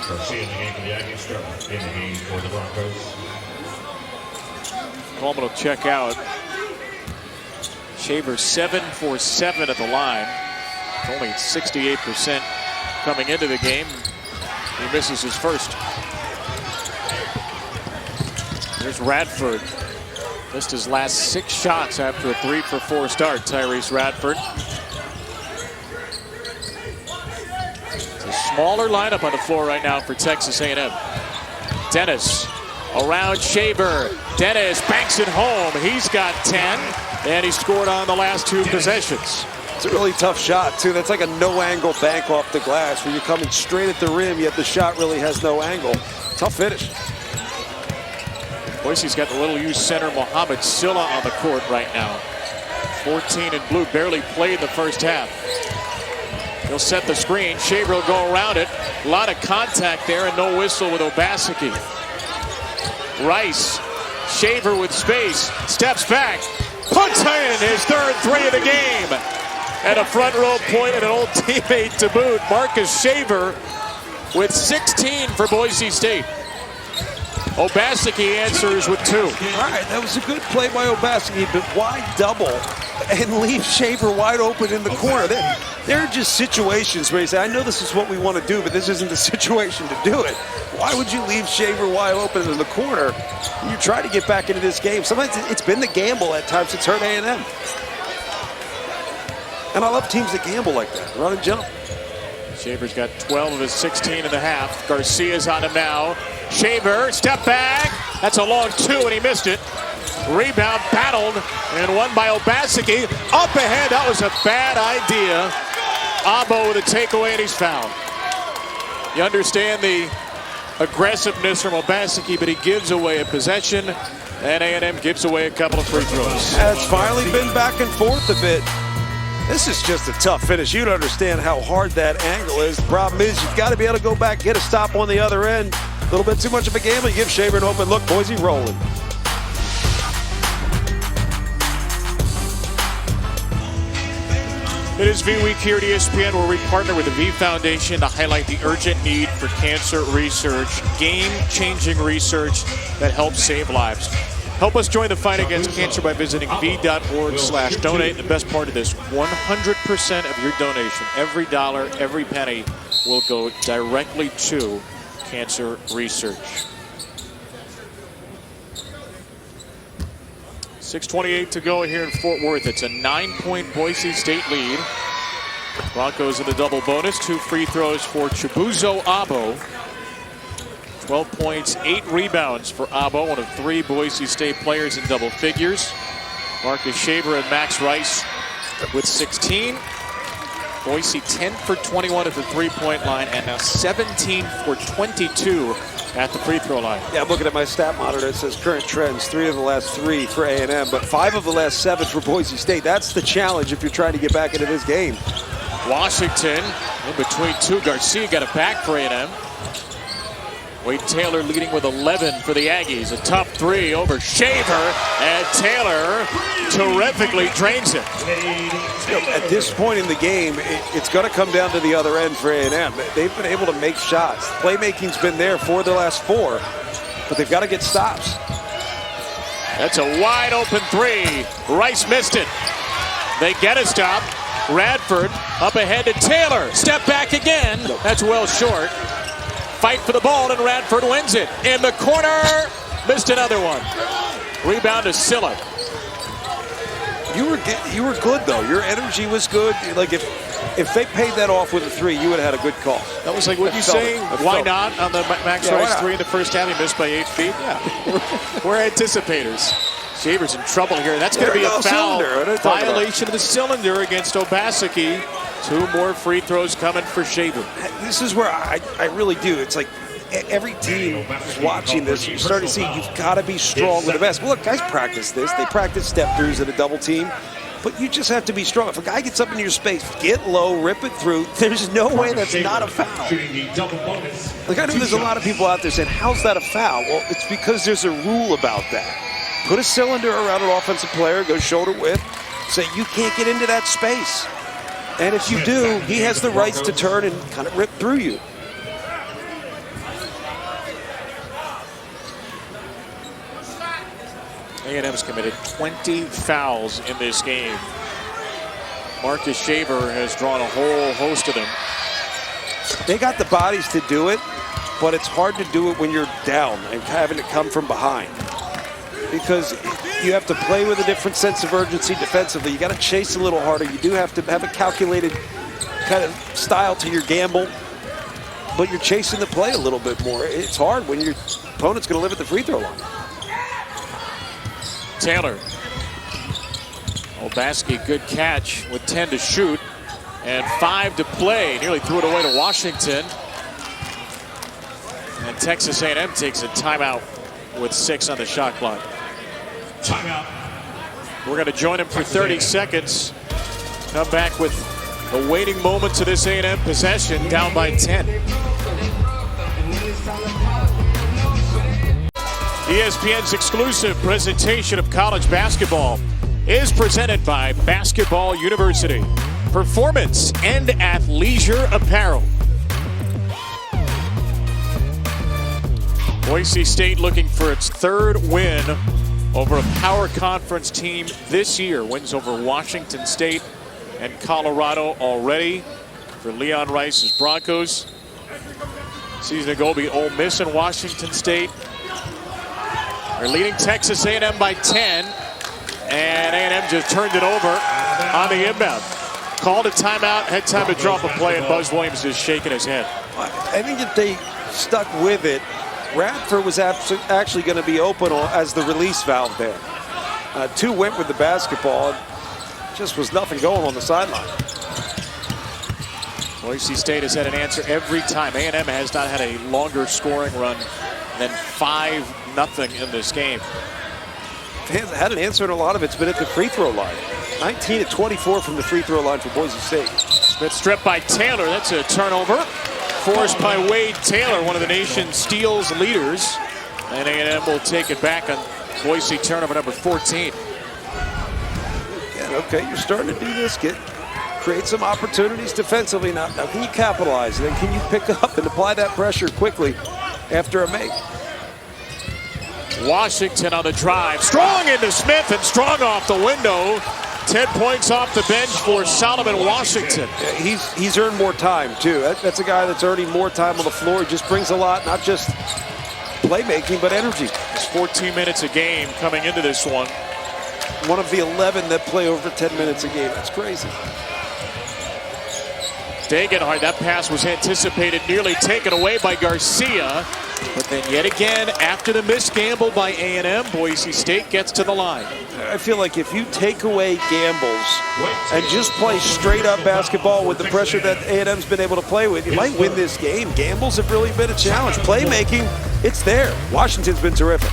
Garcia in the game for the Aggies, in the game for the Broncos. Coleman will check out. Shaver 7 for 7 at the line. Only 68% coming into the game. He misses his first. There's Radford. Missed his last 6 shots after a 3 for 4 start. Tyrese Radford. smaller lineup on the floor right now for Texas A&M. Dennis around Shaver. Dennis banks it home. He's got 10, and he scored on the last 2 possessions. It's a really tough shot, too. That's like a no-angle bank off the glass where you're coming straight at the rim, yet the shot really has no angle. Tough finish. Boise's got the little U center Mohamed Silla on the court right now. 14 in blue, barely played the first half. He'll set the screen. Shaver will go around it. A lot of contact there and no whistle with Obaseki. Rice, Shaver with space, steps back, puts in his 3rd 3 of the game. And a front row point and an old teammate to boot. Marcus Shaver with 16 for Boise State. Obaseki answers with 2. All right, that was a good play by Obaseki, but why double and leave Shaver wide open in the corner? There are just situations where you say, I know this is what we want to do, but this isn't the situation to do it. Why would you leave Shaver wide open in the corner? You try to get back into this game. Sometimes it's been the gamble at times. It's hurt A&M. And I love teams that gamble like that, run and jump. Shaver's got 12 of his 16 in the half. Garcia's on him now. Shaver, step back. That's a long 2, and he missed it. Rebound battled, and won by Obaseki. Up ahead, that was a bad idea. Abo with a takeaway, and he's fouled. You understand the aggressiveness from Obaseki, but he gives away a possession, and A&M gives away a couple of free throws. It's finally been back and forth a bit. This is just a tough finish. You don't understand how hard that angle is. The problem is you've got to be able to go back, get a stop on the other end. A little bit too much of a gamble. You give Shaver an open look. Boise rolling. It is V Week here at ESPN, where we partner with the V Foundation to highlight the urgent need for cancer research, game-changing research that helps save lives. Help us join the fight against cancer by visiting v.org/donate. The best part of this, 100% of your donation, every dollar, every penny, will go directly to cancer research. 6:28 to go here in Fort Worth. It's a 9-point Boise State lead. Broncos in the double bonus. 2 free throws for Chibuzo Abo. 12 points, 8 rebounds for Abo, one of 3 Boise State players in double figures. Marcus Shaver and Max Rice with 16. Boise 10 for 21 at the 3-point line, and now 17 for 22 at the free throw line. Yeah, I'm looking at my stat monitor. It says current trends, 3 of the last 3 for A&M, but 5 of the last 7 for Boise State. That's the challenge if you're trying to get back into this game. Washington in between 2. Garcia got it back for A&M. Wade Taylor leading with 11 for the Aggies. A tough 3 over Shaver, and Taylor terrifically drains it. At this point in the game, it's going to come down to the other end for A&M. They've been able to make shots. Playmaking's been there for the last 4, but they've got to get stops. That's a wide open 3. Rice missed it. They get a stop. Radford up ahead to Taylor. Step back again. That's well short. Fight for the ball, and Radford wins it. In the corner, missed another one. Rebound to Silla. You were good, though. Your energy was good. Like, if they paid that off with a 3, you would have had a good call. That was like, what you saying? Why not on the Max Rice 3 in the first half? He missed by 8 feet. Yeah. We're anticipators. Shaver's in trouble here. That's going to be a foul. Violation of the cylinder against Obaseki. 2 more free throws coming for Shaver. This is where I really do. It's like every team is watching this. You start to see you've got to be strong with the best. Well, look, guys practice this. They practice step-throughs at a double team. But you just have to be strong. If a guy gets up into your space, get low, rip it through, there's no way that's not a foul. Like, I know there's a lot of people out there saying, how's that a foul? Well, it's because there's a rule about that. Put a cylinder around an offensive player, go shoulder width, say you can't get into that space. And if you do, he has the rights to turn and kind of rip through you. A&M's committed 20 fouls in this game. Marcus Shaver has drawn a whole host of them. They got the bodies to do it, but it's hard to do it when you're down and having it come from behind. Because you have to play with a different sense of urgency defensively. You got to chase a little harder. You do have to have a calculated kind of style to your gamble. but you're chasing the play a little bit more. It's hard when your opponent's going to live at the free throw line. Taylor. Olbaski, good catch with 10 to shoot and 5 to play. Nearly threw it away to Washington. And Texas A&M takes a timeout with 6 on the shot clock. Timeout. We're going to join him for 30 seconds. Come back with the waiting moments of this A&M possession, down by 10. ESPN's exclusive presentation of college basketball is presented by Basketball University. Performance and athleisure apparel. Boise State looking for its 3rd win over a power conference team this year. Wins over Washington State and Colorado already for Leon Rice's Broncos. Season ago beat Ole Miss and Washington State. They're leading Texas A&M by 10. And A&M just turned it over on the inbound. Called a timeout, had time to drop a play, and Buzz Williams is shaking his head. I think if they stuck with it, Radford was actually going to be open as the release valve there. 2 went with the basketball. Just was nothing going on the sideline. Boise State has had an answer every time. A&M has not had a longer scoring run than 5-0 in this game. Had an answer, and a lot of it's been at the free throw line. 19 of 24 from the free throw line for Boise State. Smith stripped by Taylor. That's a turnover. Forced by Wade Taylor, one of the nation's steals leaders. And A&M will take it back on Boise turnover number 14. Yeah, okay, you're starting to do this. Create some opportunities defensively. Now can you capitalize? And then can you pick up and apply that pressure quickly after a make? Washington on the drive. Strong into Smith and Strong off the window. 10 points off the bench for Solomon Washington. Yeah, he's earned more time, too. That's a guy that's earning more time on the floor. He just brings a lot, not just playmaking, but energy. It's 14 minutes a game coming into this one. One of the 11 that play over 10 minutes a game. That's crazy. Degenhardt, that pass was anticipated, nearly taken away by Garcia. But then yet again, after the missed gamble by A&M, Boise State gets to the line. I feel like if you take away gambles and just play straight up basketball with the pressure that A&M's been able to play with, you might win this game. Gambles have really been a challenge. Playmaking, it's there. Washington's been terrific.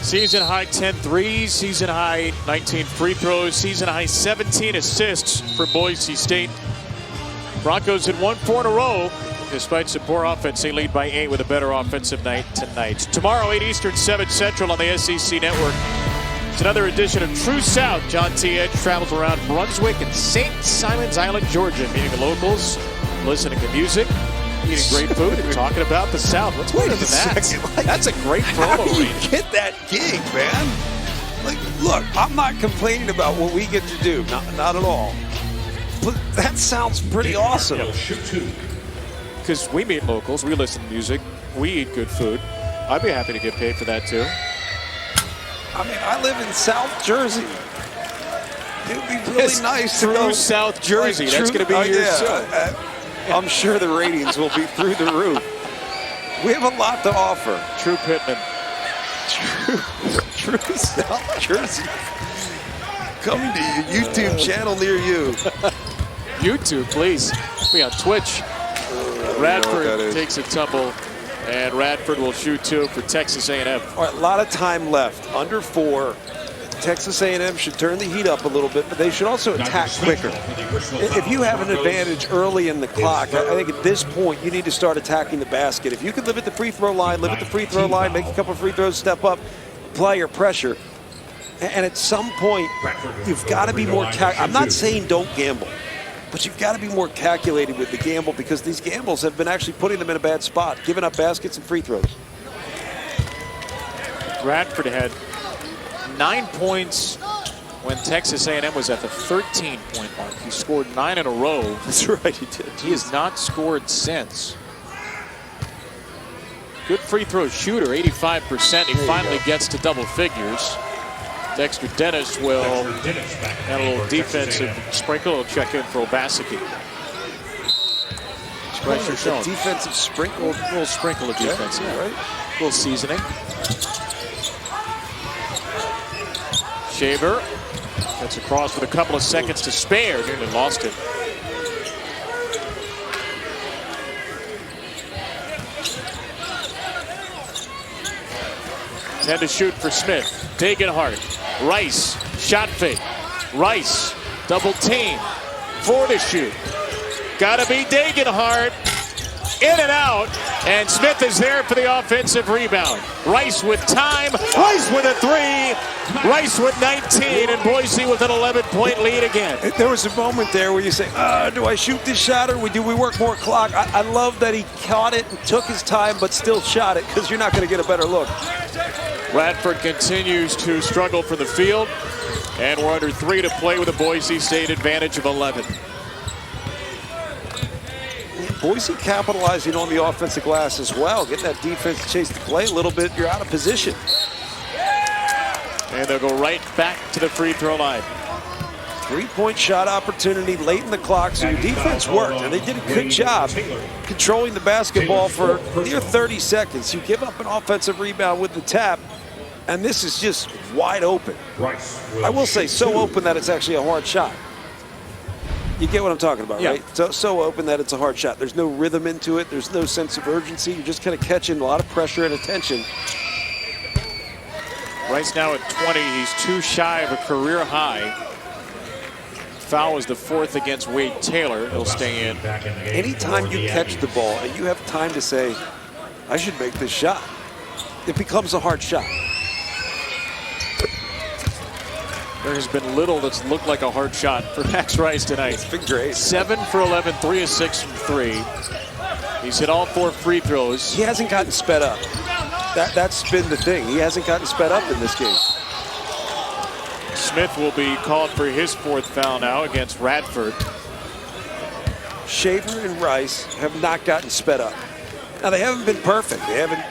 Season high 10 threes, season high 19 free throws, season high 17 assists for Boise State. Broncos had won 4 in a row. Despite some poor offense, they lead by 8 with a better offensive night tonight. Tomorrow, 8 Eastern, 7 Central on the SEC Network. It's another edition of True South. John T. Edge travels around Brunswick and St. Simons Island, Georgia, meeting the locals, listening to music, eating great food, and talking about the South. What's better than that? That's a great promo. How do you get that gig, man? Like, look, I'm not complaining about what we get to do. Not at all. But that sounds pretty awesome. Because we meet locals, we listen to music, we eat good food. I'd be happy to get paid for that, too. I mean, I live in South Jersey. It would be really nice to go South Jersey. That's going to be your show. I'm sure the ratings will be through the roof. We have a lot to offer. True Pittman. True South Jersey. Coming to your YouTube channel near you. YouTube, please. Be on Twitch. Radford takes a tumble, and Radford will shoot 2 for Texas A&M. All right, a lot of time left. Under 4. Texas A&M should turn the heat up a little bit, but they should also attack quicker. If you have an advantage early in the clock, I think at this point you need to start attacking the basket. If you can live at the free throw line, make a couple of free throws, step up, apply your pressure. And at some point, you've got to be more I'm not saying don't gamble, but you've got to be more calculated with the gamble, because these gambles have been actually putting them in a bad spot, giving up baskets and free throws. Radford had 9 points when Texas A&M was at the 13-point mark. He scored 9 in a row. That's right, he did. He has not scored since. Good free throw shooter, 85%. He finally gets to double figures. Dexter Dennis will add a little defensive sprinkle. He'll check in for Obaseki. Pressure shown. Defensive sprinkle. A little sprinkle of defense, yeah. Right. A little seasoning. Shaver gets across with a couple of seconds to spare. Nearly lost it. Had to shoot for Smith. Degenhardt. Rice. Shot fake. Rice. Double team. 4 to shoot. Gotta be Degenhardt. In and out. And Smith is there for the offensive rebound. Rice with time. Rice with a 3. Rice with 19. And Boise with an 11-point lead again. There was a moment there where you say, do I shoot this shot or do we work more clock? I love that he caught it and took his time but still shot it, because you're not going to get a better look. Radford continues to struggle for the field. And we're under 3 to play with a Boise State advantage of 11. Boise capitalizing on the offensive glass as well. Get that defense to chase the play a little bit. You're out of position. And they'll go right back to the free throw line. 3-point shot opportunity late in the clock, so your defense worked, and they did a good job controlling the basketball for near 30 seconds. You give up an offensive rebound with the tap, and this is just wide open. I will say, so open that it's actually a hard shot. You get what I'm talking about, right? So open that it's a hard shot. There's no rhythm into it. There's no sense of urgency. You're just kind of catching a lot of pressure and attention. Rice now at 20. He's 2 shy of a career high. Foul was the 4th against Wade Taylor. He'll stay in. Anytime you catch the ball and you have time to say, I should make this shot, it becomes a hard shot. There has been little that's looked like a hard shot for Max Rice tonight. It's been great. 7 for 11, 3 of 6 from 3. He's hit all 4 free throws. He hasn't gotten sped up. That's been the thing. He hasn't gotten sped up in this game. Smith will be called for his 4th foul now against Radford. Shaver and Rice have not gotten sped up. Now, they haven't been perfect. They haven't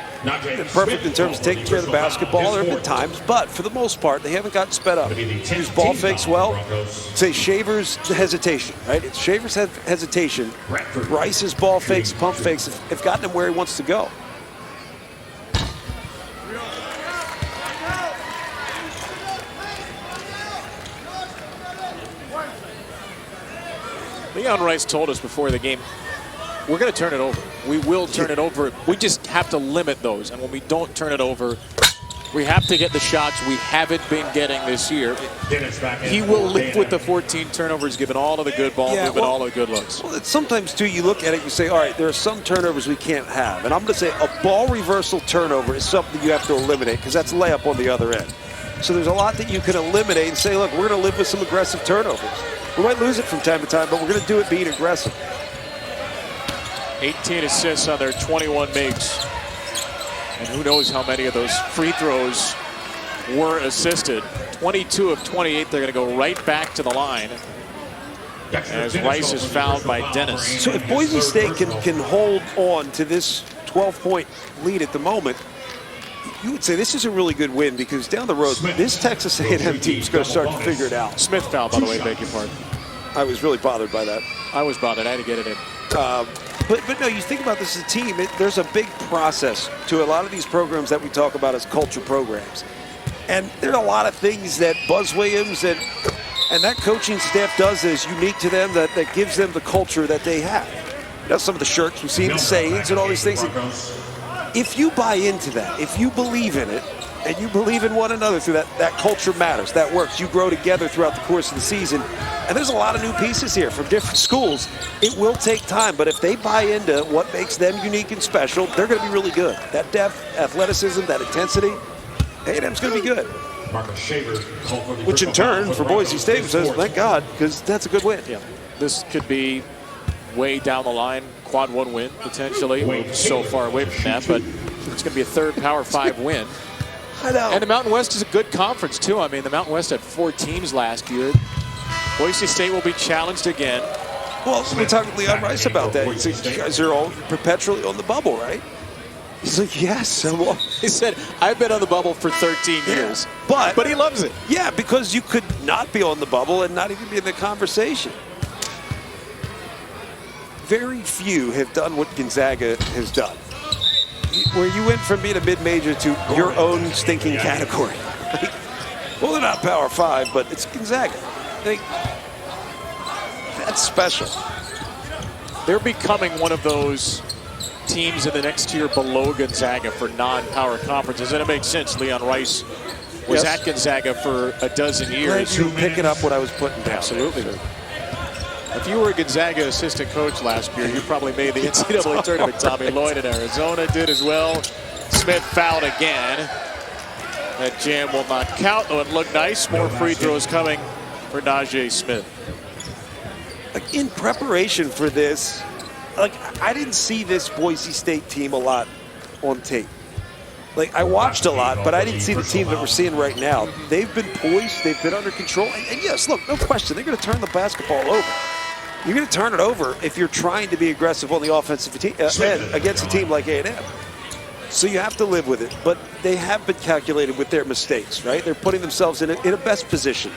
been perfect in terms of taking care of the basketball. There have been times, but for the most part, they haven't gotten sped up. Use ball fakes well. Say Shaver's hesitation, right? It's Shaver's hesitation. Rice's ball fakes, pump fakes have gotten him where he wants to go. Leon Rice told us before the game, we're going to turn it over. We will turn it over. We just have to limit those. And when we don't turn it over, we have to get the shots we haven't been getting this year. He will live with the 14 turnovers, given all of the good ball, given all of the good looks. Well, sometimes, too, you look at it and you say, all right, there are some turnovers we can't have. And I'm going to say a ball reversal turnover is something you have to eliminate, because that's layup on the other end. So there's a lot that you can eliminate and say, look, we're going to live with some aggressive turnovers. We might lose it from time to time, but we're going to do it being aggressive. 18 assists on their 21 makes. And who knows how many of those free throws were assisted. 22 of 28, they're going to go right back to the line as Rice is fouled by Dennis. So if Boise State can hold on to this 12-point lead at the moment, you would say this is a really good win, because down the road, this Texas A&M team is going to start to figure it out. Smith foul, by the way, beg your pardon. I was really bothered by that. I was bothered. I had to get it in. But no, you think about this as a team, there's a big process to a lot of these programs that we talk about as culture programs. And there are a lot of things that Buzz Williams and that coaching staff does that is unique to them, that gives them the culture that they have. You know, some of the shirts we've seen, the sayings and all these things. If you buy into that, if you believe in it, and you believe in one another through that culture matters, that works. You grow together throughout the course of the season. And there's a lot of new pieces here from different schools. It will take time, but if they buy into what makes them unique and special, they're going to be really good. That depth, athleticism, that intensity, A&M's going to be good. Which in turn, for Boise State, says, thank God, because that's a good win. Yeah, this could be way down the line, quad 1 win, potentially. We're so far away from that, but it's going to be a 3rd Power 5 win. I know. And the Mountain West is a good conference, too. I mean, the Mountain West had 4 teams last year. Boise State will be challenged again. Well, we talked with Leon Rice about that. You guys are all perpetually on the bubble, right? He's like, yes. He said, I've been on the bubble for 13 years. But he loves it. Yeah, because you could not be on the bubble and not even be in the conversation. Very few have done what Gonzaga has done, where you went from being a mid-major to your own stinking category. Well, they're not Power 5, but it's Gonzaga. That's special. They're becoming one of those teams in the next tier below Gonzaga for non-power conferences, and it makes sense. Leon Rice was at Gonzaga for a dozen years. Glad you're picking up what I was putting down. Absolutely. If you were a Gonzaga assistant coach last year, you probably made the NCAA tournament. Tommy Lloyd in Arizona did as well. Smith fouled again. That jam will not count, though it looked nice. More free throws coming for Najee Smith. Like, in preparation for this, like, I didn't see this Boise State team a lot on tape. Like, I watched a lot, but I didn't see the team that we're seeing right now. They've been poised. They've been under control. And yes, look, no question, they're going to turn the basketball over. You're going to turn it over if you're trying to be aggressive on the offensive end against a team like A&M. So you have to live with it. But they have been calculated with their mistakes, right? They're putting themselves in a best position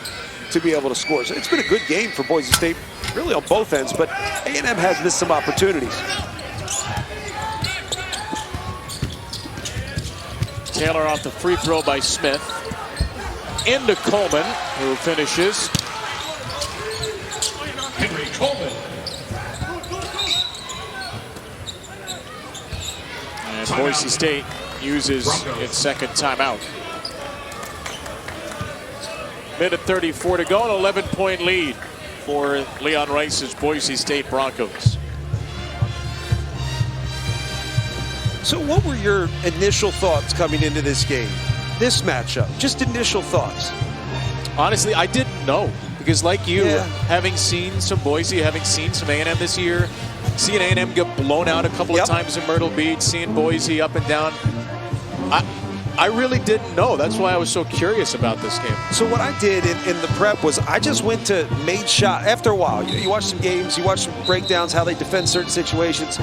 to be able to score. So it's been a good game for Boise State, really on both ends, but A&M has missed some opportunities. Taylor off the free throw by Smith. Into Coleman, who finishes. Henry Coleman. And Boise State uses its second timeout. Minute 34 to go, an 11-point lead for Leon Rice's Boise State Broncos. So what were your initial thoughts coming into this game, this matchup? Just initial thoughts. Honestly, I didn't know, because like you, having seen some Boise, having seen some A&M this year, seeing A&M get blown out a couple of times in Myrtle Beach, seeing Boise up and down, I really didn't know. That's why I was so curious about this game. So what I did in the prep was I just went to made shot. After a while, you watch some games, you watch some breakdowns, how they defend certain situations.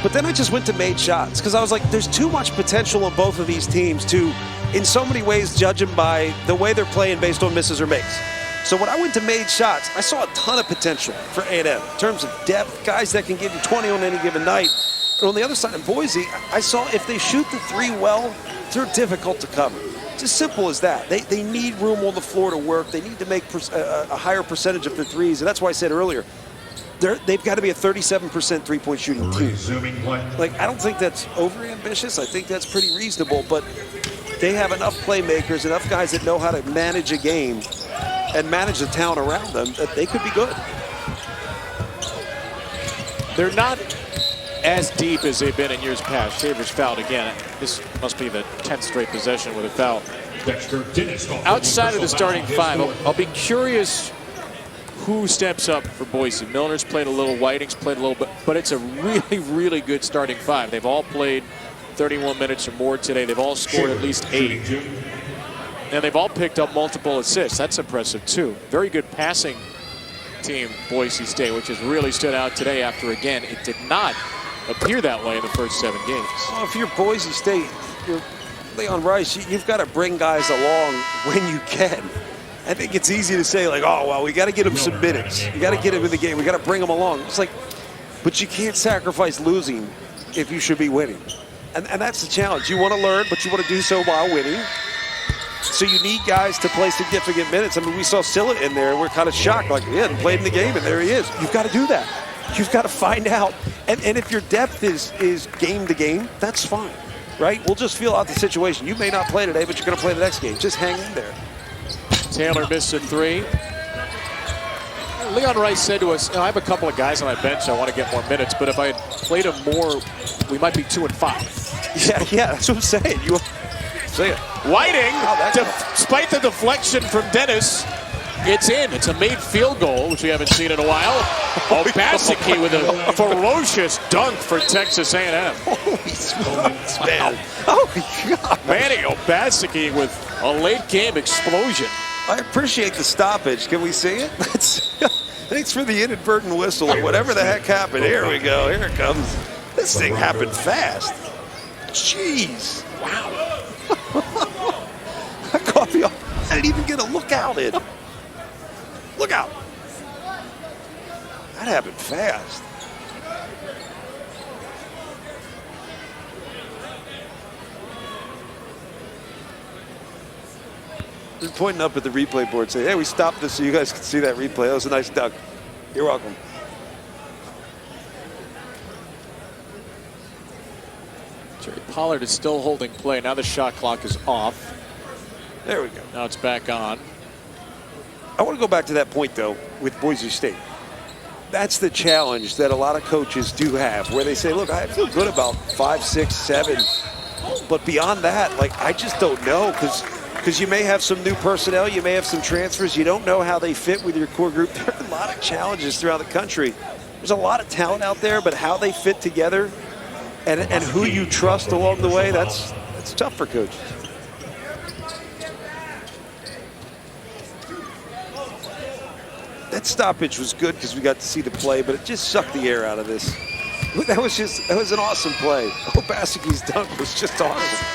But then I just went to made shots because I was like, there's too much potential in both of these teams to, in so many ways, judge them by the way they're playing based on misses or makes. So when I went to made shots, I saw a ton of potential for A&M in terms of depth, guys that can give you 20 on any given night. And on the other side in Boise, I saw if they shoot the three well, they're difficult to cover. It's as simple as that. They need room on the floor to work. They need to make a higher percentage of their threes. And that's why I said earlier, they've got to be a 37% three-point shooting team. Like, I don't think that's over-ambitious. I think that's pretty reasonable. But they have enough playmakers, enough guys that know how to manage a game and manage the talent around them that they could be good. They're not as deep as they've been in years past. Shavers fouled again. This must be the 10th straight possession with a foul. Outside of the starting five, I'll be curious who steps up for Boise. Milner's played a little, Whiting's played a little bit, but it's a really, really good starting five. They've all played 31 minutes or more today. They've all scored at least 8. And they've all picked up multiple assists. That's impressive, too. Very good passing team, Boise State, which has really stood out today after, again, it did not appear that way in the first 7 games. Well, if you're Boise State, you're Leon Rice, you've got to bring guys along when you can. I think it's easy to say, like, oh, well, we got to get them some minutes. You got to get them in the game. We got to bring them along. It's like, but you can't sacrifice losing if you should be winning. And that's the challenge. You want to learn, but you want to do so while winning. So you need guys to play significant minutes. I mean, we saw Silla in there, and we're kind of shocked. Like, he hadn't played in the game, and there he is. You've got to do that. You've got to find out. And if your depth is game to game, that's fine, right? We'll just feel out the situation. You may not play today, but you're going to play the next game. Just hang in there. Taylor missed a 3. Leon Rice said to us, I have a couple of guys on my bench. I want to get more minutes, but if I had played them more, we might be 2 and 5. Yeah, that's what I'm saying. You say it. Whiting, despite the deflection from Dennis, it's in. It's a made field goal, which we haven't seen in a while. Obaseki with a ferocious dunk for Texas A&M. Holy smokes, man. Oh, God. Manny Obaseki with a late-game explosion. I appreciate the stoppage. Can we see it? Thanks for the inadvertent whistle or whatever the heck happened. Here we go. Here it comes. This thing happened fast. Jeez. Wow. That caught me off. I didn't even get a look out in. Look out. That happened fast. They're pointing up at the replay board saying, hey, we stopped this so you guys can see that replay. That was a nice duck. You're welcome. Jerry Pollard is still holding play. Now the shot clock is off. There we go. Now it's back on. I want to go back to that point, though, with Boise State. That's the challenge that a lot of coaches do have, where they say, look, I feel good about 5, 6, 7. But beyond that, like, I just don't know, because you may have some new personnel, you may have some transfers, you don't know how they fit with your core group. There are a lot of challenges throughout the country. There's a lot of talent out there, but how they fit together and who you trust along the way, that's tough for coaches. That stoppage was good because we got to see the play, but it just sucked the air out of this. That was an awesome play. Obasiki's dunk was just awesome.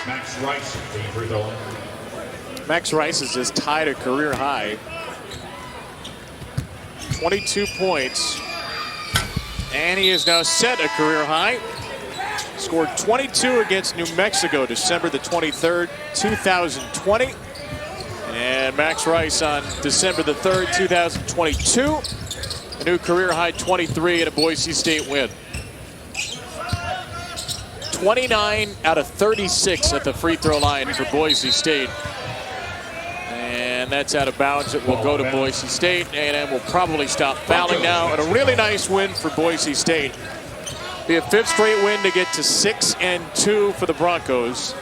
Max Rice, the free throw line. Max Rice has just tied a career high. 22 points. And he has now set a career high. Scored 22 against New Mexico, December the 23rd, 2020. And Max Rice on December the 3rd, 2022. A new career high 23 and a Boise State win. 29 out of 36 at the free throw line for Boise State. And that's out of bounds. It will go to Boise State. A&M will probably stop fouling now. And a really nice win for Boise State. Be a 5th straight win to get to 6-2 for the Broncos.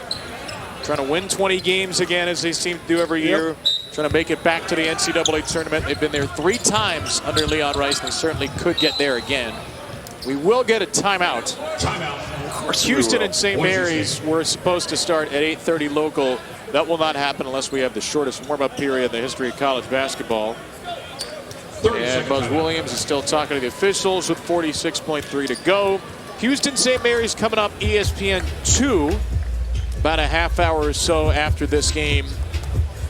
Trying to win 20 games again, as they seem to do every year. Trying to make it back to the NCAA tournament. They've been there 3 times under Leon Rice, and they certainly could get there again. We will get a timeout. Timeout. Of course Houston and St. Mary's were supposed to start at 8:30 local. That will not happen unless we have the shortest warm-up period in the history of college basketball. And Buzz Williams is still talking to the officials with 46.3 to go. Houston St. Mary's coming up ESPN 2 about a half hour or so after this game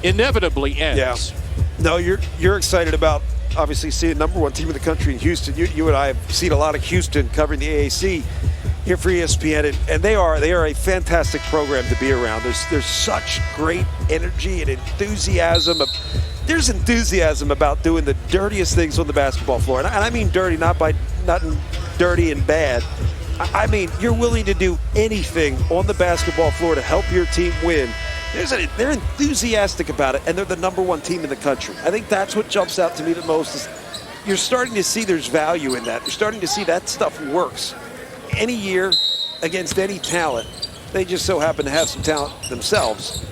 inevitably ends. Yeah. No, you're excited about obviously seeing #1 team in the country in Houston. You and I have seen a lot of Houston covering the AAC here for ESPN, and they are a fantastic program to be around. There's such great energy and enthusiasm. There's enthusiasm about doing the dirtiest things on the basketball floor, and I mean dirty, not dirty and bad. I mean, you're willing to do anything on the basketball floor to help your team win. They're enthusiastic about it, and they're the #1 team in the country. I think that's what jumps out to me the most. Is you're starting to see there's value in that. You're starting to see that stuff works. Any year, against any talent. They just so happen to have some talent themselves.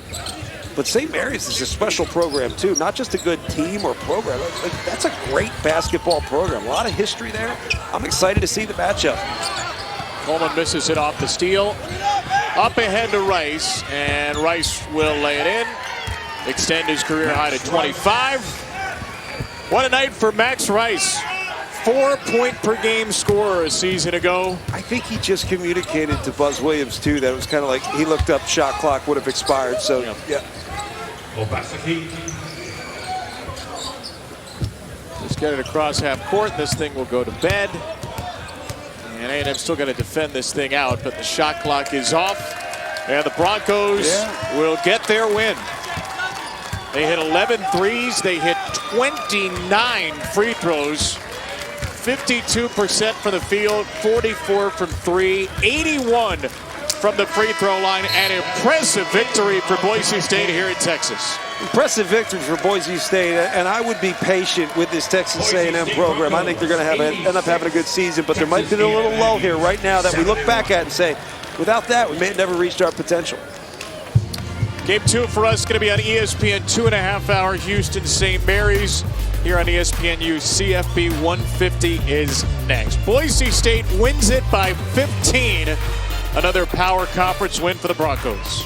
But St. Mary's is a special program, too. Not just a good team or program. That's a great basketball program. A lot of history there. I'm excited to see the matchup. Coleman misses it off the steal. Up ahead to Rice, and Rice will lay it in. Extend his career high to 25. What a night for Max Rice. 4-point-per-game scorer a season ago. I think he just communicated to Buzz Williams, too, that it was kind of like he looked up, shot clock would have expired. So, yeah. Obasiki. Just get it across half court. This thing will go to bed. And A&M still going to defend this thing out, but the shot clock is off. And the Broncos will get their win. They hit 11 threes. They hit 29 free throws. 52% from the field, 44 from 3, 81 from the free throw line. An impressive victory for Boise State here in Texas. Impressive victory for Boise State, and I would be patient with this Texas A&M program. I think they're going to end up having a good season, but there might be a little lull here right now that we look back at and say, without that, we may have never reached our potential. Game 2 for us is going to be on ESPN 2.5 hour. Houston St. Mary's here on ESPNU. CFB 150 is next. Boise State wins it by 15. Another power conference win for the Broncos.